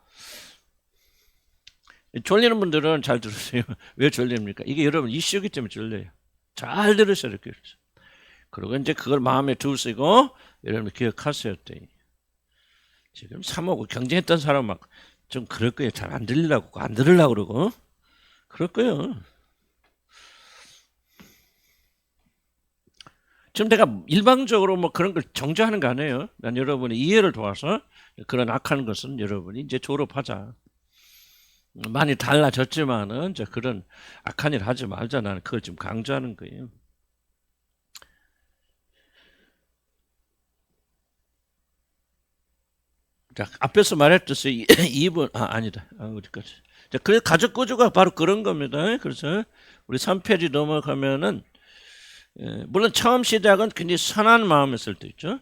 졸리는 분들은 잘 들으세요. 왜 졸립니까? 이게 여러분 이슈이기 때문에 졸려요. 잘 들으셔야 돼요. 그리고 이제 그걸 마음에 두시고 여러분 기억하셔야 돼요. 지금 사모하고 경쟁했던 사람 막 좀 그럴 거예요. 잘 안 들리려고 안 들으려고 그러고 그럴 거예요. 지금 내가 일방적으로 뭐 그런 걸 정죄하는 거 아니에요. 난 여러분의 이해를 도와서 그런 악한 것은 여러분이 이제 졸업하자. 많이 달라졌지만은 이제 그런 악한 일 하지 말자. 나는 그걸 지금 강조하는 거예요. 자, 앞에서 말했듯이 2번, 아니다. 어디까지. 자, 그 가족 구조가 바로 그런 겁니다. 그래서 우리 3페이지 넘어가면은, 물론 처음 시작은 굉장히 선한 마음이었을 때 있죠.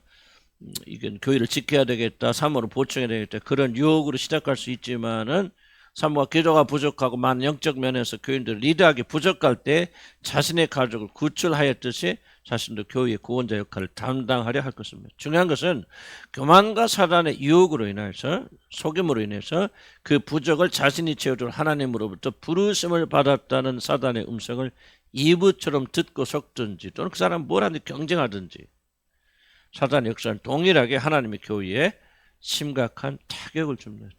이건 교회를 지켜야 되겠다, 사모를 보충해야 되겠다, 그런 유혹으로 시작할 수 있지만은, 사모가 기도가 부족하고 많은 영적 면에서 교인들을 리드하기 부족할 때 자신의 가족을 구출하였듯이 자신도 교회의 구원자 역할을 담당하려 할 것입니다. 중요한 것은 교만과 사단의 유혹으로 인해서, 속임으로 인해서 그 부족을 자신이 채워줄 하나님으로부터 부르심을 받았다는 사단의 음성을 이브처럼 듣고 속든지, 또는 그 사람 뭘 하든지 경쟁하든지, 사단의 역사는 동일하게 하나님의 교회에 심각한 타격을 줍니다.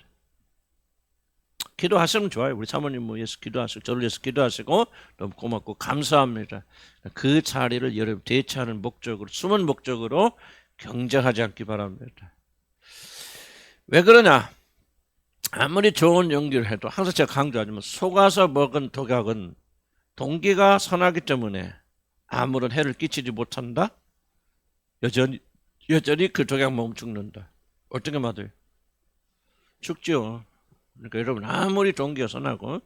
기도하시면 좋아요. 우리 사모님 뭐 위해서 기도하시고 저를 위해서 기도하시고 너무 고맙고 감사합니다. 그 자리를 여러분 대체하는 목적으로, 숨은 목적으로 경쟁하지 않기 바랍니다. 왜 그러냐? 아무리 좋은 연기를 해도 항상 제가 강조하지만 속아서 먹은 독약은 동기가 선하기 때문에 아무런 해를 끼치지 못한다. 여전히 그 독약 먹으면 죽는다. 어떻게 맞아요? 죽죠. 그러니까 여러분 아무리 동기가 선하고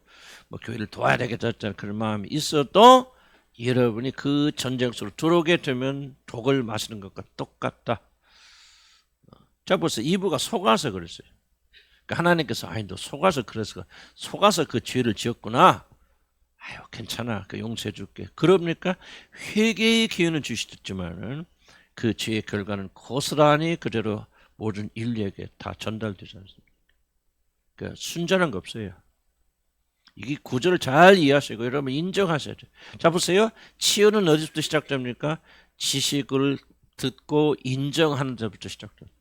뭐 교회를 도와야 되겠다 그런 마음이 있어도 여러분이 그 전쟁 속으로 들어오게 되면 독을 마시는 것과 똑같다. 자, 벌써 이브가 속아서 그랬어요. 그러니까 하나님께서 아니 너 속아서 그 죄를 지었구나. 아유 괜찮아, 그 용서해 줄게. 그럽니까? 회개의 기회는 주시겠지만은 그 죄의 결과는 고스란히 그대로 모든 인류에게 다 전달되지 않습니다. 그러니까 순전한 거 없어요. 이게 구조를 잘 이해하시고 여러분 인정하셔야 돼요. 자, 보세요. 치유는 어디부터 시작됩니까? 지식을 듣고 인정하는 데부터 시작됩니다.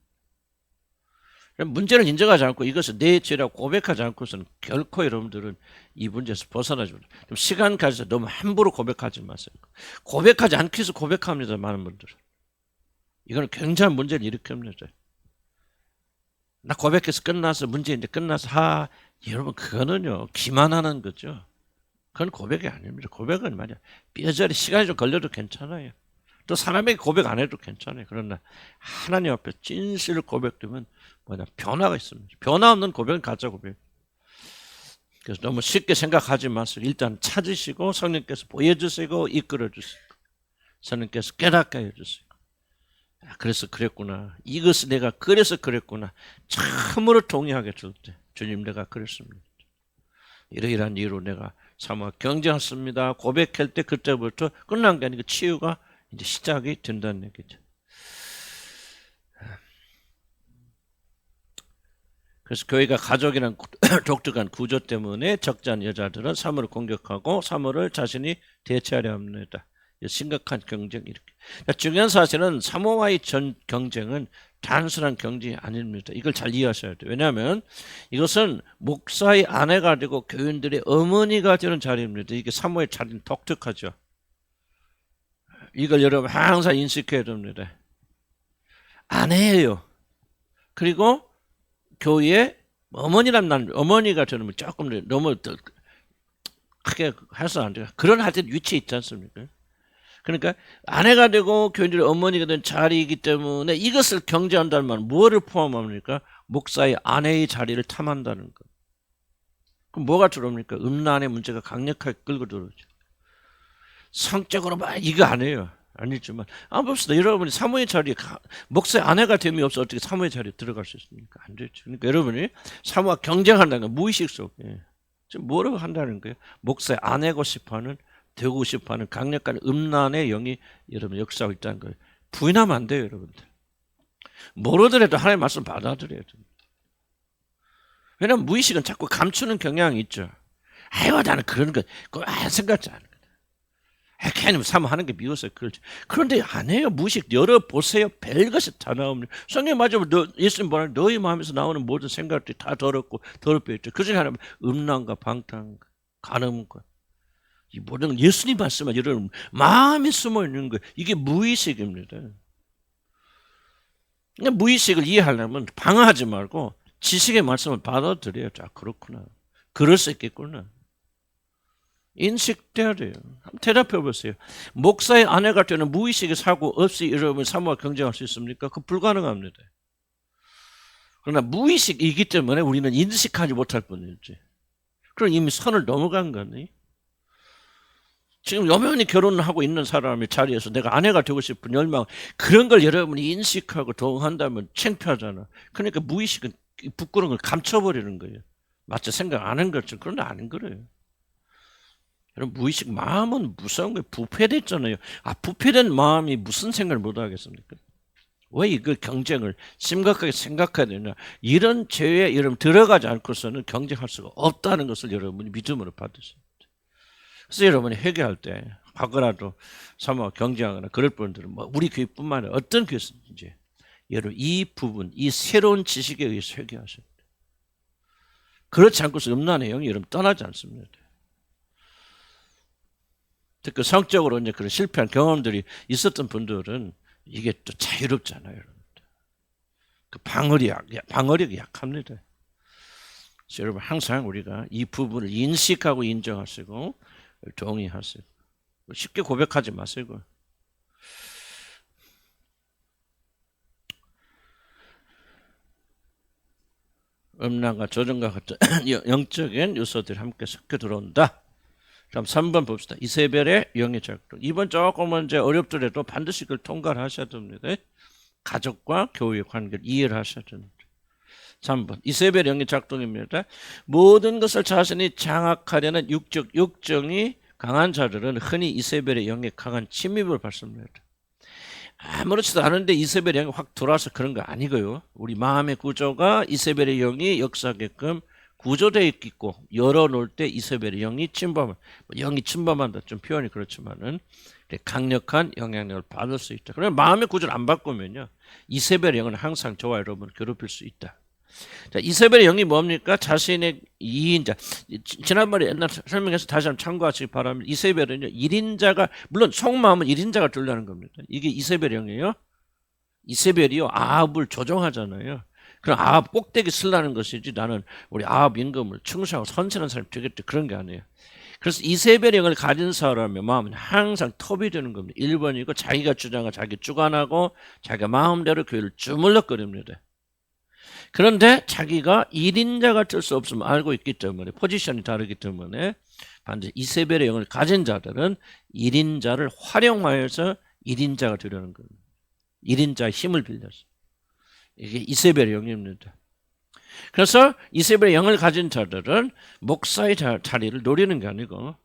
문제를 인정하지 않고 이것을 내 죄라고 고백하지 않고서는 결코 여러분들은 이 문제에서 벗어나지 못해요. 좀 시간 가져서 너무 함부로 고백하지 마세요. 고백하지 않기 위해서 고백합니다. 많은 분들은. 이거는 굉장한 문제를 일으킵니다. 나 고백해서 끝나서 문제 이제 끝나서 여러분 그거는요 기만하는 거죠. 그건 고백이 아닙니다. 고백은 말이야 뼈저리 시간이 좀 걸려도 괜찮아요. 또 사람에게 고백 안 해도 괜찮아요. 그러나 하나님 앞에 진실을 고백되면 변화가 있습니다. 변화 없는 고백은 가짜 고백. 그래서 너무 쉽게 생각하지 마세요. 일단 찾으시고 성령께서 보여주시고 이끌어주시고 성령께서 깨닫게 해주시고, 그래서 그랬구나. 이것을 내가 그래서 그랬구나. 참으로 동의하게 줄 때 주님 내가 그랬습니다. 이러이러한 이유로 내가 사모와 경쟁했습니다. 고백할 때 그때부터 끝난 게 아니고 치유가 이제 시작이 된다는 얘기죠. 그래서 교회가 가족이란 독특한 구조 때문에 적잖은 여자들은 사모를 공격하고 사모를 자신이 대체하려 합니다. 심각한 경쟁 이렇게. 중요한 사실은 사모와의 경쟁은 단순한 경쟁이 아닙니다. 이걸 잘 이해하셔야 돼요. 왜냐하면 이것은 목사의 아내가 되고 교인들의 어머니가 되는 자리입니다. 이게 사모의 자리는 독특하죠. 이걸 여러분 항상 인식해야 됩니다. 아내예요. 그리고 교회에 어머니란 어머니가 되는 조금 너무 크게 해서 안 돼요. 그런 하여튼 위치에 있지 않습니까? 그러니까 아내가 되고 교인들의 어머니가 된 자리이기 때문에 이것을 경쟁한다는 말은 뭐를 포함합니까? 목사의 아내의 자리를 탐한다는 것. 그럼 뭐가 들어옵니까? 음란의 문제가 강력하게 끌고 들어오죠. 성적으로 막 이거 아니에요. 아니지만 봅시다. 여러분이 사모의 자리에 목사의 아내가 됨이 없어 어떻게 사모의 자리에 들어갈 수 있습니까? 안 되죠. 그러니까 여러분이 사모와 경쟁한다는 건 무의식 속에 지금 뭐라고 한다는 거예요? 목사의 아내고 싶어하는 되고 싶어하는 강력한 음란의 영이 여러분 역사하고 있다는 거예요. 부인하면 안 돼요, 여러분들. 모르더라도 하나님의 말씀 받아들여야 됩니다. 왜냐하면 무의식은 자꾸 감추는 경향이 있죠. 아이고 나는 그런 거 생각지 않은 거다. 괜히 사모하는 게 미워서 그렇지. 그런데 안 해요. 무의식 열어보세요. 별것이 다 나옵니다. 성경 맞으면 예수님 보면 너희 마음에서 나오는 모든 생각들이 다 더럽고 더럽게 있죠. 그중에 하나는 음란과 방탕과 간음과 이 모든 예수님 말씀은 여러분 마음에 숨어 있는 거예요. 이게 무의식입니다. 무의식을 이해하려면 방어하지 말고 지식의 말씀을 받아들여요. 자, 그렇구나. 그럴 수 있겠구나. 인식돼야 돼요. 한번 대답해 보세요. 목사의 아내가 되는 무의식의 사고 없이 여러분 사모와 경쟁할 수 있습니까? 그거 불가능합니다. 그러나 무의식이기 때문에 우리는 인식하지 못할 뿐이지. 그럼 이미 선을 넘어간 거니. 지금 여면히 결혼을 하고 있는 사람의 자리에서 내가 아내가 되고 싶은 열망, 그런 걸 여러분이 인식하고 동한다면 창피하잖아. 그러니까 무의식은 부끄러운 걸 감춰버리는 거예요. 마치 생각 안 한 것처럼. 그런데 아닌 거래요. 여러분, 무의식 마음은 무서운 거예요. 부패됐잖아요. 부패된 마음이 무슨 생각을 못 하겠습니까? 왜 이걸 경쟁을 심각하게 생각해야 되냐. 이런 죄에 여러분 들어가지 않고서는 경쟁할 수가 없다는 것을 여러분이 믿음으로 받으십니다. 그래서 여러분이 회개할 때 하거라도 사모와 경쟁하거나 그럴 분들은 뭐 우리 교회뿐만 아니라 어떤 교회든지 여러분 이 부분, 이 새로운 지식에 의해서 회개하셔야 돼요. 그렇지 않고서 음란의 영이 여러분 떠나지 않습니다. 특히 성적으로 이제 그런 실패한 경험들이 있었던 분들은 이게 또 자유롭잖아요. 그 방어력이 약합니다. 그래서 여러분 항상 우리가 이 부분을 인식하고 인정하시고 동의하세요. 쉽게 고백하지 마시고. 음란과 조정과 같은 영적인 요소들이 함께 섞여 들어온다. 그럼 3번 봅시다. 이세벨의 영의 작동. 이번 조금은 이제 어렵더라도 반드시 그걸 통과를 하셔야 됩니다. 가족과 교우의 관계를 이해를 하셔야 됩니다. 3번 이세벨의 영의 작동입니다. 모든 것을 자신이 장악하려는 육적 욕정이 강한 자들은 흔히 이세벨의 영에 강한 침입을 받습니다. 아무렇지도 않은데 이세벨의 영이 확 들어와서 그런 거 아니고요. 우리 마음의 구조가 이세벨의 영이 역사하게끔 구조되어 있고 열어놓을 때 이세벨의 영이 침범한다. 좀 표현이 그렇지만은 강력한 영향력을 받을 수 있다. 그러면 마음의 구조를 안 바꾸면요, 이세벨의 영은 항상 저와 여러분을 괴롭힐 수 있다. 자, 이세벨의 영이 뭡니까? 자신의 2인자. 지난번에 옛날 설명해서 다시 한번 참고하시기 바랍니다. 이세벨은요, 1인자가, 물론 속마음은 1인자가 들려는 겁니다. 이게 이세벨의 영이에요. 이세벨이요, 아합을 조종하잖아요. 그럼 아합 꼭대기 쓰려는 것이지 나는 우리 아합 임금을 충성하고 선신한 사람이 되겠다, 그런 게 아니에요. 그래서 이세벨의 영을 가진 사람의 마음은 항상 톱이 되는 겁니다. 1번이고 자기가 주장하고 자기 주관하고 자기가 마음대로 교회를 주물럭거립니다. 그런데 자기가 1인자가 될 수 없음을 알고 있기 때문에, 포지션이 다르기 때문에 반드시 이세벨의 영을 가진 자들은 1인자를 활용하여서 1인자가 되려는 겁니다. 1인자의 힘을 빌려서. 이게 이세벨의 영입니다. 그래서 이세벨의 영을 가진 자들은 목사의 자리를 노리는 게 아니고,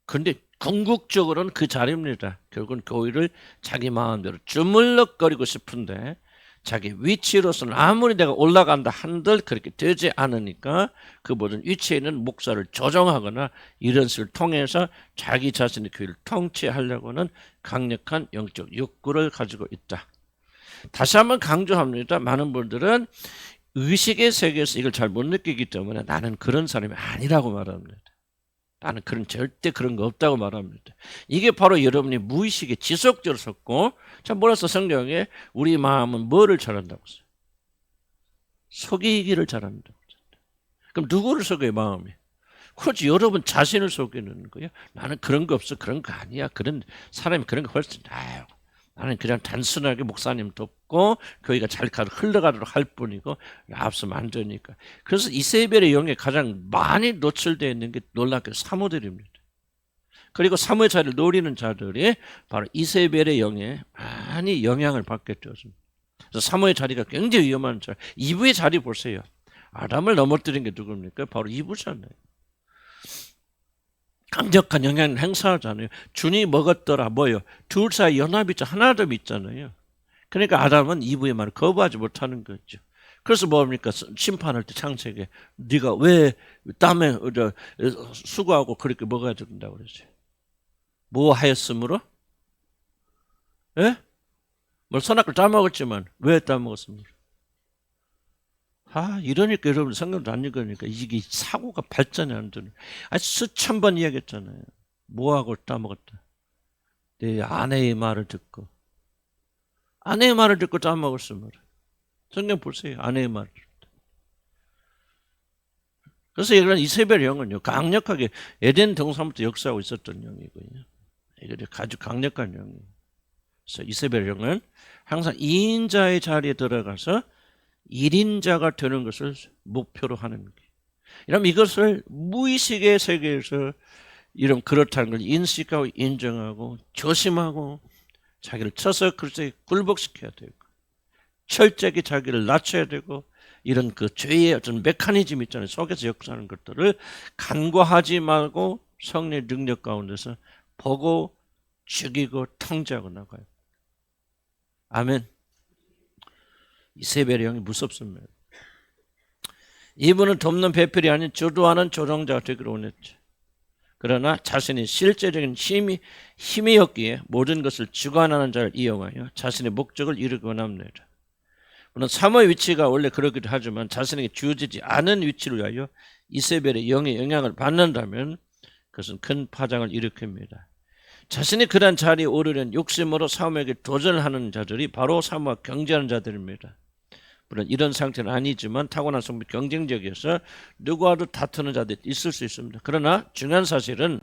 근데 궁극적으로는 그 자리입니다. 결국은 교회를 자기 마음대로 주물럭거리고 싶은데 자기 위치로서는 아무리 내가 올라간다 한들 그렇게 되지 않으니까 그 모든 위치에 있는 목사를 조정하거나 이런 식을 통해서 자기 자신의 교회를 통치하려고는 강력한 영적 욕구를 가지고 있다. 다시 한번 강조합니다. 많은 분들은 의식의 세계에서 이걸 잘 못 느끼기 때문에 나는 그런 사람이 아니라고 말합니다. 나는 절대 그런 거 없다고 말합니다. 이게 바로 여러분이 무의식에 지속적으로 섰고, 자, 뭐라서 성경에 우리 마음은 뭐를 잘한다고 써요? 속이기를 잘한다고 써요. 그럼 누구를 속여요, 마음이? 그렇지, 여러분 자신을 속이는 거예요. 나는 그런 거 없어, 그런 거 아니야. 그런 사람이 그런 거 훨씬 나아요. 나는 그냥 단순하게 목사님 돕고 교회가 잘 흘러가도록 할 뿐이고 앞서면 안 되니까. 그래서 이세벨의 영에 가장 많이 노출되어 있는 게 놀랍게 사모들입니다. 그리고 사모의 자리를 노리는 자들이 바로 이세벨의 영에 많이 영향을 받게 되었습니다. 그래서 사모의 자리가 굉장히 위험한 자리. 이브의 자리 보세요. 아담을 넘어뜨린 게 누굽니까? 바로 이브잖아요. 강력한 영향을 행사하잖아요. 준이 먹었더라 뭐요? 둘 사이 연합이 하나도 있잖아요. 그러니까 아담은 이브의 말을 거부하지 못하는 거죠. 그래서 뭡니까? 심판할 때 창세기에 네가 왜 땀에 수고하고 그렇게 먹어야 된다고 그러지? 뭐 하였으므로? 예? 뭐 선악을 다 먹었지만 왜 다 먹었습니까? 이러니까 여러분 성경도 안 읽으니까 이게 사고가 발전이 안 되는. 수천 번 이야기했잖아요. 뭐하고 따먹었다. 내 아내의 말을 듣고. 아내의 말을 듣고 따먹었으면. 성경 보세요. 아내의 말을 듣다. 그래서 이런 이세벨 영은요, 강력하게 에덴 동산부터 역사하고 있었던 영이고요. 이게 아주 강력한 영이에요. 그래서 이세벨 영은 항상 2인자의 자리에 들어가서 일인자가 되는 것을 목표로 하는 게. 이러면 이것을 무의식의 세계에서 이런 그렇다는 걸 인식하고 인정하고 조심하고 자기를 쳐서 그렇게 굴복시켜야 되고 철저하게 자기를 낮춰야 되고 이런 그 죄의 어떤 메커니즘 있잖아요. 속에서 역사하는 것들을 간과하지 말고 성령의 능력 가운데서 보고 죽이고 통제하고 나가요. 아멘. 이세벨의 영이 무섭습니다. 이분은 돕는 배필이 아닌 주도하는 조종자가 되기로 원했죠. 그러나 자신이 실제적인 힘이었기에 모든 것을 주관하는 자를 이용하여 자신의 목적을 이루고 합니다. 물론 사모의 위치가 원래 그러기도 하지만 자신에게 주어지지 않은 위치를 위하여 이세벨의 영의 영향을 받는다면 그것은 큰 파장을 일으킵니다. 자신이 그런 자리에 오르려는 욕심으로 사모에게 도전하는 자들이 바로 사모와 경쟁하는 자들입니다. 물론 이런 상태는 아니지만 타고난 성품이 경쟁적이어서 누구와도 다투는 자들이 있을 수 있습니다. 그러나 중요한 사실은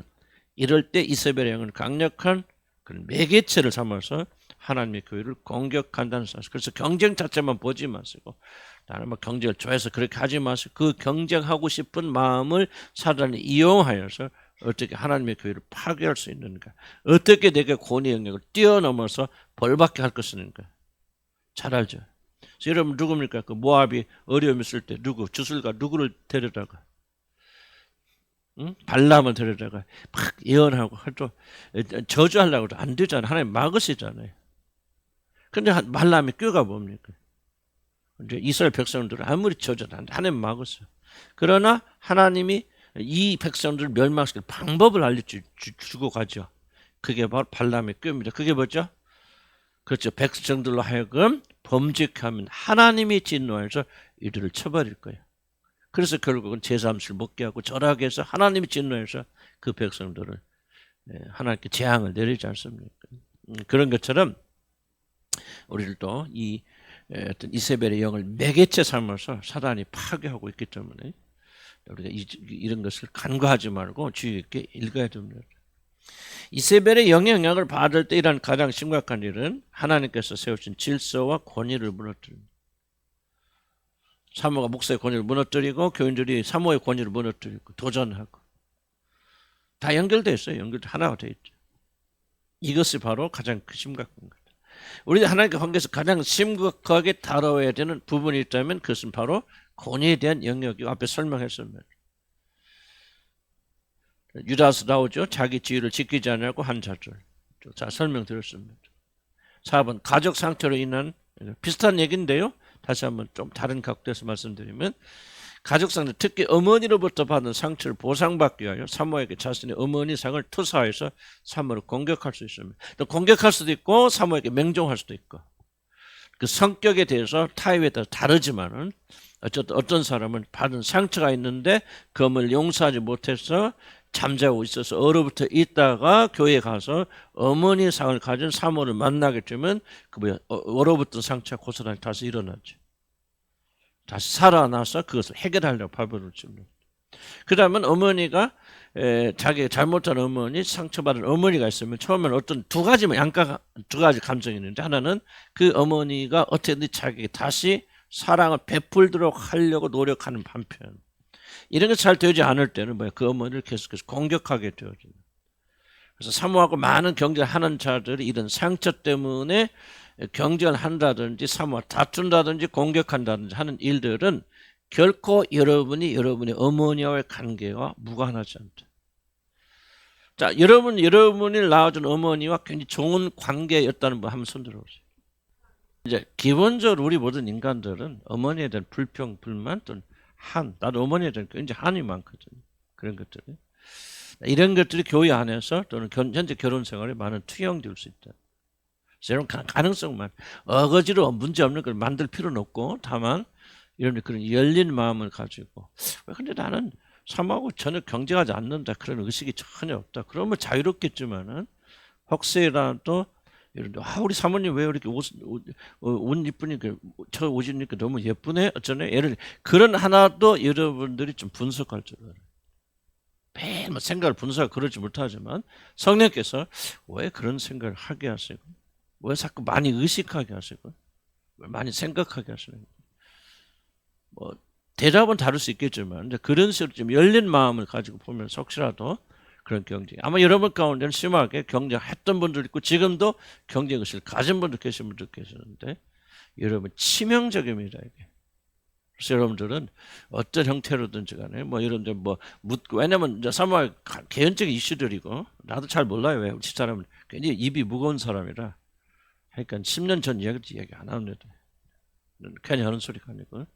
이럴 때 이세벨의 영은 강력한 그런 매개체를 삼아서 하나님의 교회를 공격한다는 사실. 그래서 경쟁 자체만 보지 마시고 나는 뭐 경쟁을 좋아해서 그렇게 하지 마시고 그 경쟁하고 싶은 마음을 사단이 이용하여서 어떻게 하나님의 교회를 파괴할 수 있는가, 어떻게 내게 권위 영역을 뛰어넘어서 벌받게 할 것인가 잘 알죠. 여러분 누굽니까? 그 모압이 어려움 있을 때 누구 주술가 누구를 데려다가 발람을 데려다가 막 예언하고 또 저주하려고 해도 안 되잖아요. 하나님 막으시잖아요. 근데 발람의 꾀가 뭡니까? 이제 이스라엘 백성들은 아무리 저주도 안 돼. 하나님 막았어요. 그러나 하나님이 이 백성들을 멸망시킬 방법을 알려주고 가죠. 그게 바로 발람의 꾀입니다. 그게 뭐죠? 그렇죠. 백성들로 하여금 범죄하면 하나님이 진노해서 이들을 쳐버릴 거예요. 그래서 결국은 제3술 먹게 하고 절하게 해서 하나님이 진노해서 그 백성들을 하나님께 재앙을 내리지 않습니까? 그런 것처럼 우리들도 이 어떤 이세벨의 영을 매개체 삼아서 사단이 파괴하고 있기 때문에 우리가 이런 것을 간과하지 말고 주의 깊게 읽어야 됩니다. 이세벨의 영향력을 받을 때 이런 가장 심각한 일은 하나님께서 세우신 질서와 권위를 무너뜨립니다. 사모가 목사의 권위를 무너뜨리고 교인들이 사모의 권위를 무너뜨리고 도전하고 다 연결되어 있어요. 연결돼 하나가 되어 있죠. 이것이 바로 가장 심각한 겁니다. 우리 하나님과 관계에서 가장 심각하게 다뤄야 되는 부분이 있다면 그것은 바로 권위에 대한 영역이고 앞에 설명했습니다. 유다스 나오죠. 자기 지위를 지키지 않으려고 한 자들. 자, 설명드렸습니다. 4번 가족 상태로 인한 비슷한 얘기인데요. 다시 한번 좀 다른 각도에서 말씀드리면 가족 상태, 특히 어머니로부터 받은 상처를 보상받기 위하여 사모에게 자신의 어머니 상을 투사해서 사모를 공격할 수 있습니다. 또 공격할 수도 있고 사모에게 맹종할 수도 있고 그 성격에 대해서 타입에 따라 다르지만은 어쨌든 어떤 사람은 받은 상처가 있는데 그 어머니를 용서하지 못해서 잠자고 있어서 얼어붙어 있다가 교회에 가서 어머니 상을 가진 사모를 만나게 되면 그 얼어붙은 상처가 고스란히 다시 일어나죠. 다시 살아나서 그것을 해결하려고 발버둥을 칩니다. 그 다음은 어머니가 자기가 잘못한 어머니, 상처받은 어머니가 있으면 처음에는 어떤 두 가지 감정이 있는데 하나는 그 어머니가 어떻게든 자기에게 다시 사랑을 베풀도록 하려고 노력하는 반편 이런 게 잘 되지 않을 때는 그 어머니를 계속해서 공격하게 되어집니다. 그래서 사모하고 많은 경쟁을 하는 자들이 이런 상처 때문에 경쟁을 한다든지 사모와 다툰다든지 공격한다든지 하는 일들은 결코 여러분의 어머니와의 관계와 무관하지 않다. 자, 여러분이 낳아준 어머니와 굉장히 좋은 관계였다는 분 한번 손 들어보세요. 이제 기본적으로 우리 모든 인간들은 어머니에 대한 불평, 불만 또는 나도 어머니에 대한 굉장히 한이 많거든요. 그런 것들이. 이런 것들이 교회 안에서 또는 현재 결혼 생활에 많은 투영될 수 있다. 여러분 가능성만 어거지로 문제없는 걸 만들 필요는 없고 다만 이런 그런 열린 마음을 가지고 왜 근데 나는 사모하고 전혀 경쟁하지 않는다 그런 의식이 전혀 없다. 그러면 자유롭겠지만은 혹시라도 우리 사모님 왜 이렇게 옷 이쁘니까 저 옷이니까 너무 예쁘네 어쩌네 예를 그런 하나도 여러분들이 좀 분석할 줄 알아요. 매일 생각을 분석을 그러지 못하지만 성령께서 왜 그런 생각을 하게 하시고 왜 자꾸 많이 의식하게 하시고 왜 많이 생각하게 하시는 거예요. 뭐 대답은 다를 수 있겠지만 이제 그런 식으로 좀 열린 마음을 가지고 보면 혹시라도 그런 경쟁. 아마 여러분 가운데는 심하게 경쟁했던 분들 있고 지금도 경쟁 의식을 가진 분들 계신 분들 계시는데 여러분 치명적입니다 이게. 그래서 여러분들은 어떤 형태로든지 간에 뭐 여러분들 뭐 묻고 왜냐면 이제 사모할 개연적인 이슈들이고 나도 잘 몰라요 왜 우리 사람은 굉장히 입이 무거운 사람이라 그러니까 10년 전 이야기 안 합니다. 괜히 하는 소리가 아니고.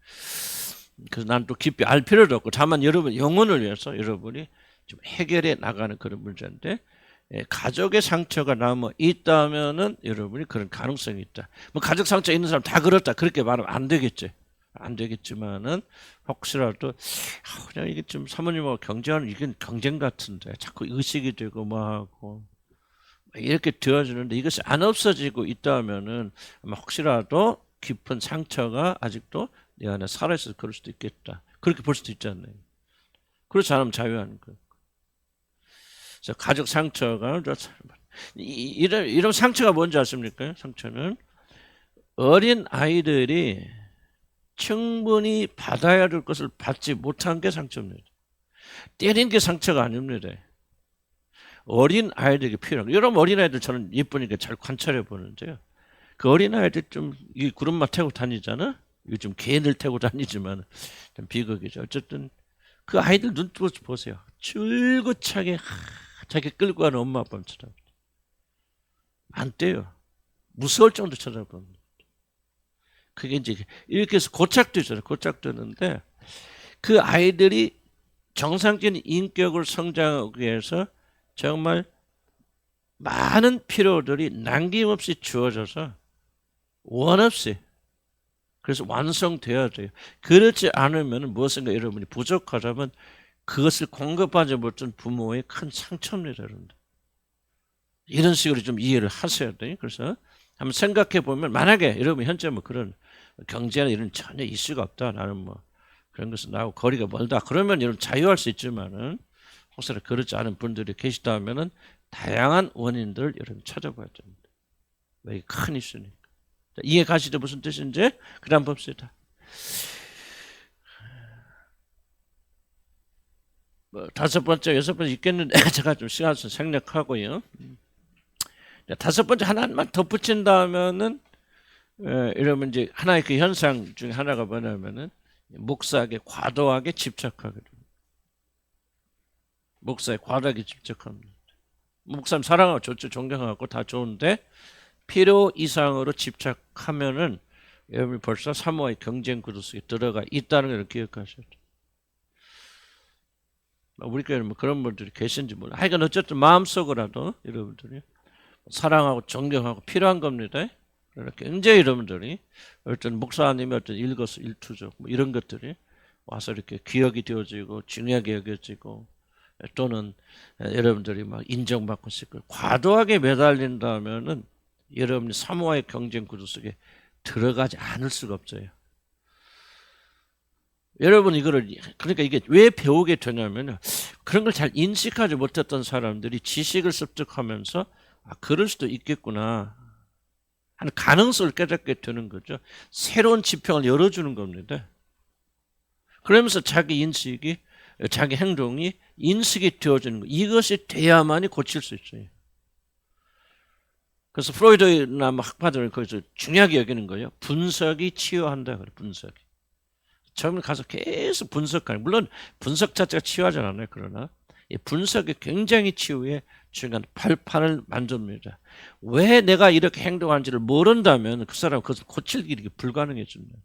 그래서 난 또 깊이 알 필요도 없고 다만 여러분 영혼을 위해서 여러분이 좀 해결해 나가는 그런 문제인데 가족의 상처가 남아 있다면은 여러분이 그런 가능성이 있다. 뭐 가족 상처 있는 사람 다 그렇다 그렇게 말하면 안 되겠지. 안 되겠지만은 혹시라도 그냥 이게 좀 사모님하고 경쟁하는 이건 경쟁 같은데 자꾸 의식이 되고 뭐 하고 이렇게 되어지는데 이것이 안 없어지고 있다면은 아마 혹시라도 깊은 상처가 아직도 내 안에 살아있어서 그럴 수도 있겠다. 그렇게 볼 수도 있지 않나요? 그렇지 않으면 자유하는 거예요. 그래서 가족 상처가 이런 상처가 뭔지 아십니까? 상처는 어린 아이들이 충분히 받아야 될 것을 받지 못한 게 상처입니다. 때린 게 상처가 아닙니다. 어린 아이들에게 필요한 여러분 어린 아이들 저는 예쁘니까 잘 관찰해 보는데요. 그 어린 아이들 좀 이 구름만 타고 다니잖아. 요즘 개를 타고 다니지만 좀 비극이죠. 어쨌든 그 아이들 눈 보세요. 줄긋하게 자기 끌고 가는 엄마 아빠를 쳐다봅니다. 안 떼요. 무서울 정도 쳐다봅니다. 그게 이제 이렇게 해서 고착되잖아요. 고착되는데 그 아이들이 정상적인 인격을 성장하기 위해서 정말 많은 필요들이 남김없이 주어져서 원 없이 그래서 완성되어야 돼요. 그렇지 않으면 무엇인가 여러분이 부족하다면 그것을 공급하지 못한 부모의 큰 상처입니다. 여러분들. 이런 식으로 좀 이해를 하셔야 돼요. 그래서 한번 생각해 보면 만약에 여러분 현재 뭐 그런 경제나 이런 전혀 이슈가 없다. 나는 뭐 그런 것은 나하고 거리가 멀다. 그러면 여러분 자유할 수 있지만은 혹시나 그렇지 않은 분들이 계시다면은 다양한 원인들을 여러분 찾아봐야 됩니다. 왜 큰 이슈니까. 이해 가시죠? 무슨 뜻인지? 그 다음 봅시다. 뭐 다섯 번째, 여섯 번째 있겠는데 제가 좀 시간 좀 생략하고요. 다섯 번째 하나만 덧붙인다면은 이러면 이제 하나의 그 현상 중에 하나가 뭐냐면은 목사에게 과도하게 집착하게 됩니다. 목사에 과도하게 집착합니다. 목사님 사랑하고 좋죠, 존경하고 다 좋은데 필요 이상으로 집착하면은 여러분이 벌써 사모의 경쟁 구도 속에 들어가 있다는 걸 기억하셔야 돼요. 우리 교회는 뭐 그런 분들이 계신지 몰라. 하여간 어쨌든 마음속으로라도 여러분들이 사랑하고 존경하고 필요한 겁니다. 굉장히 여러분들이 어떤 목사님이 어떤 일거수일투족 뭐 이런 것들이 와서 이렇게 기억이 되어지고 중요하게 여겨지고 또는 여러분들이 막 인정받고 싶고 과도하게 매달린다면은 여러분이 사모와의 경쟁 구도 속에 들어가지 않을 수가 없어요. 여러분 이거를 그러니까 이게 왜 배우게 되냐면 그런 걸 잘 인식하지 못했던 사람들이 지식을 습득하면서 그럴 수도 있겠구나 하는 가능성을 깨닫게 되는 거죠. 새로운 지평을 열어주는 겁니다. 그러면서 자기 인식이 자기 행동이 인식이 되어지는 거 이것이 돼야만이 고칠 수 있어요. 그래서 프로이드나 학파들은 거기서 중요하게 여기는 거예요. 분석이 치유한다 그래. 분석이. 처음에 가서 계속 분석하는 물론 분석 자체가 치유하지 않아요. 그러나 이 분석이 굉장히 치유의 중요한 발판을 만듭니다. 왜 내가 이렇게 행동하는지를 모른다면 그 사람은 그것을 고칠 일이 불가능해집니다.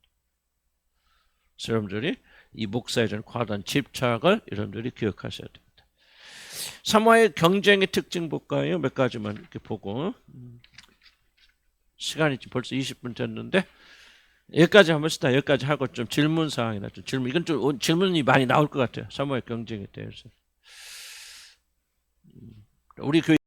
그래서 여러분들이 이 목사에 대한 과도한 집착을 여러분들이 기억하셔야 됩니다. 사모의 경쟁의 특징 볼까요? 몇 가지만 이렇게 보고 시간이 벌써 20분 됐는데 여기까지 한번 시다 여기까지 하고 좀 질문 사항이나 좀 질문 이건 좀 질문이 많이 나올 것 같아요. 사모의 경쟁에 대해서 우리 교회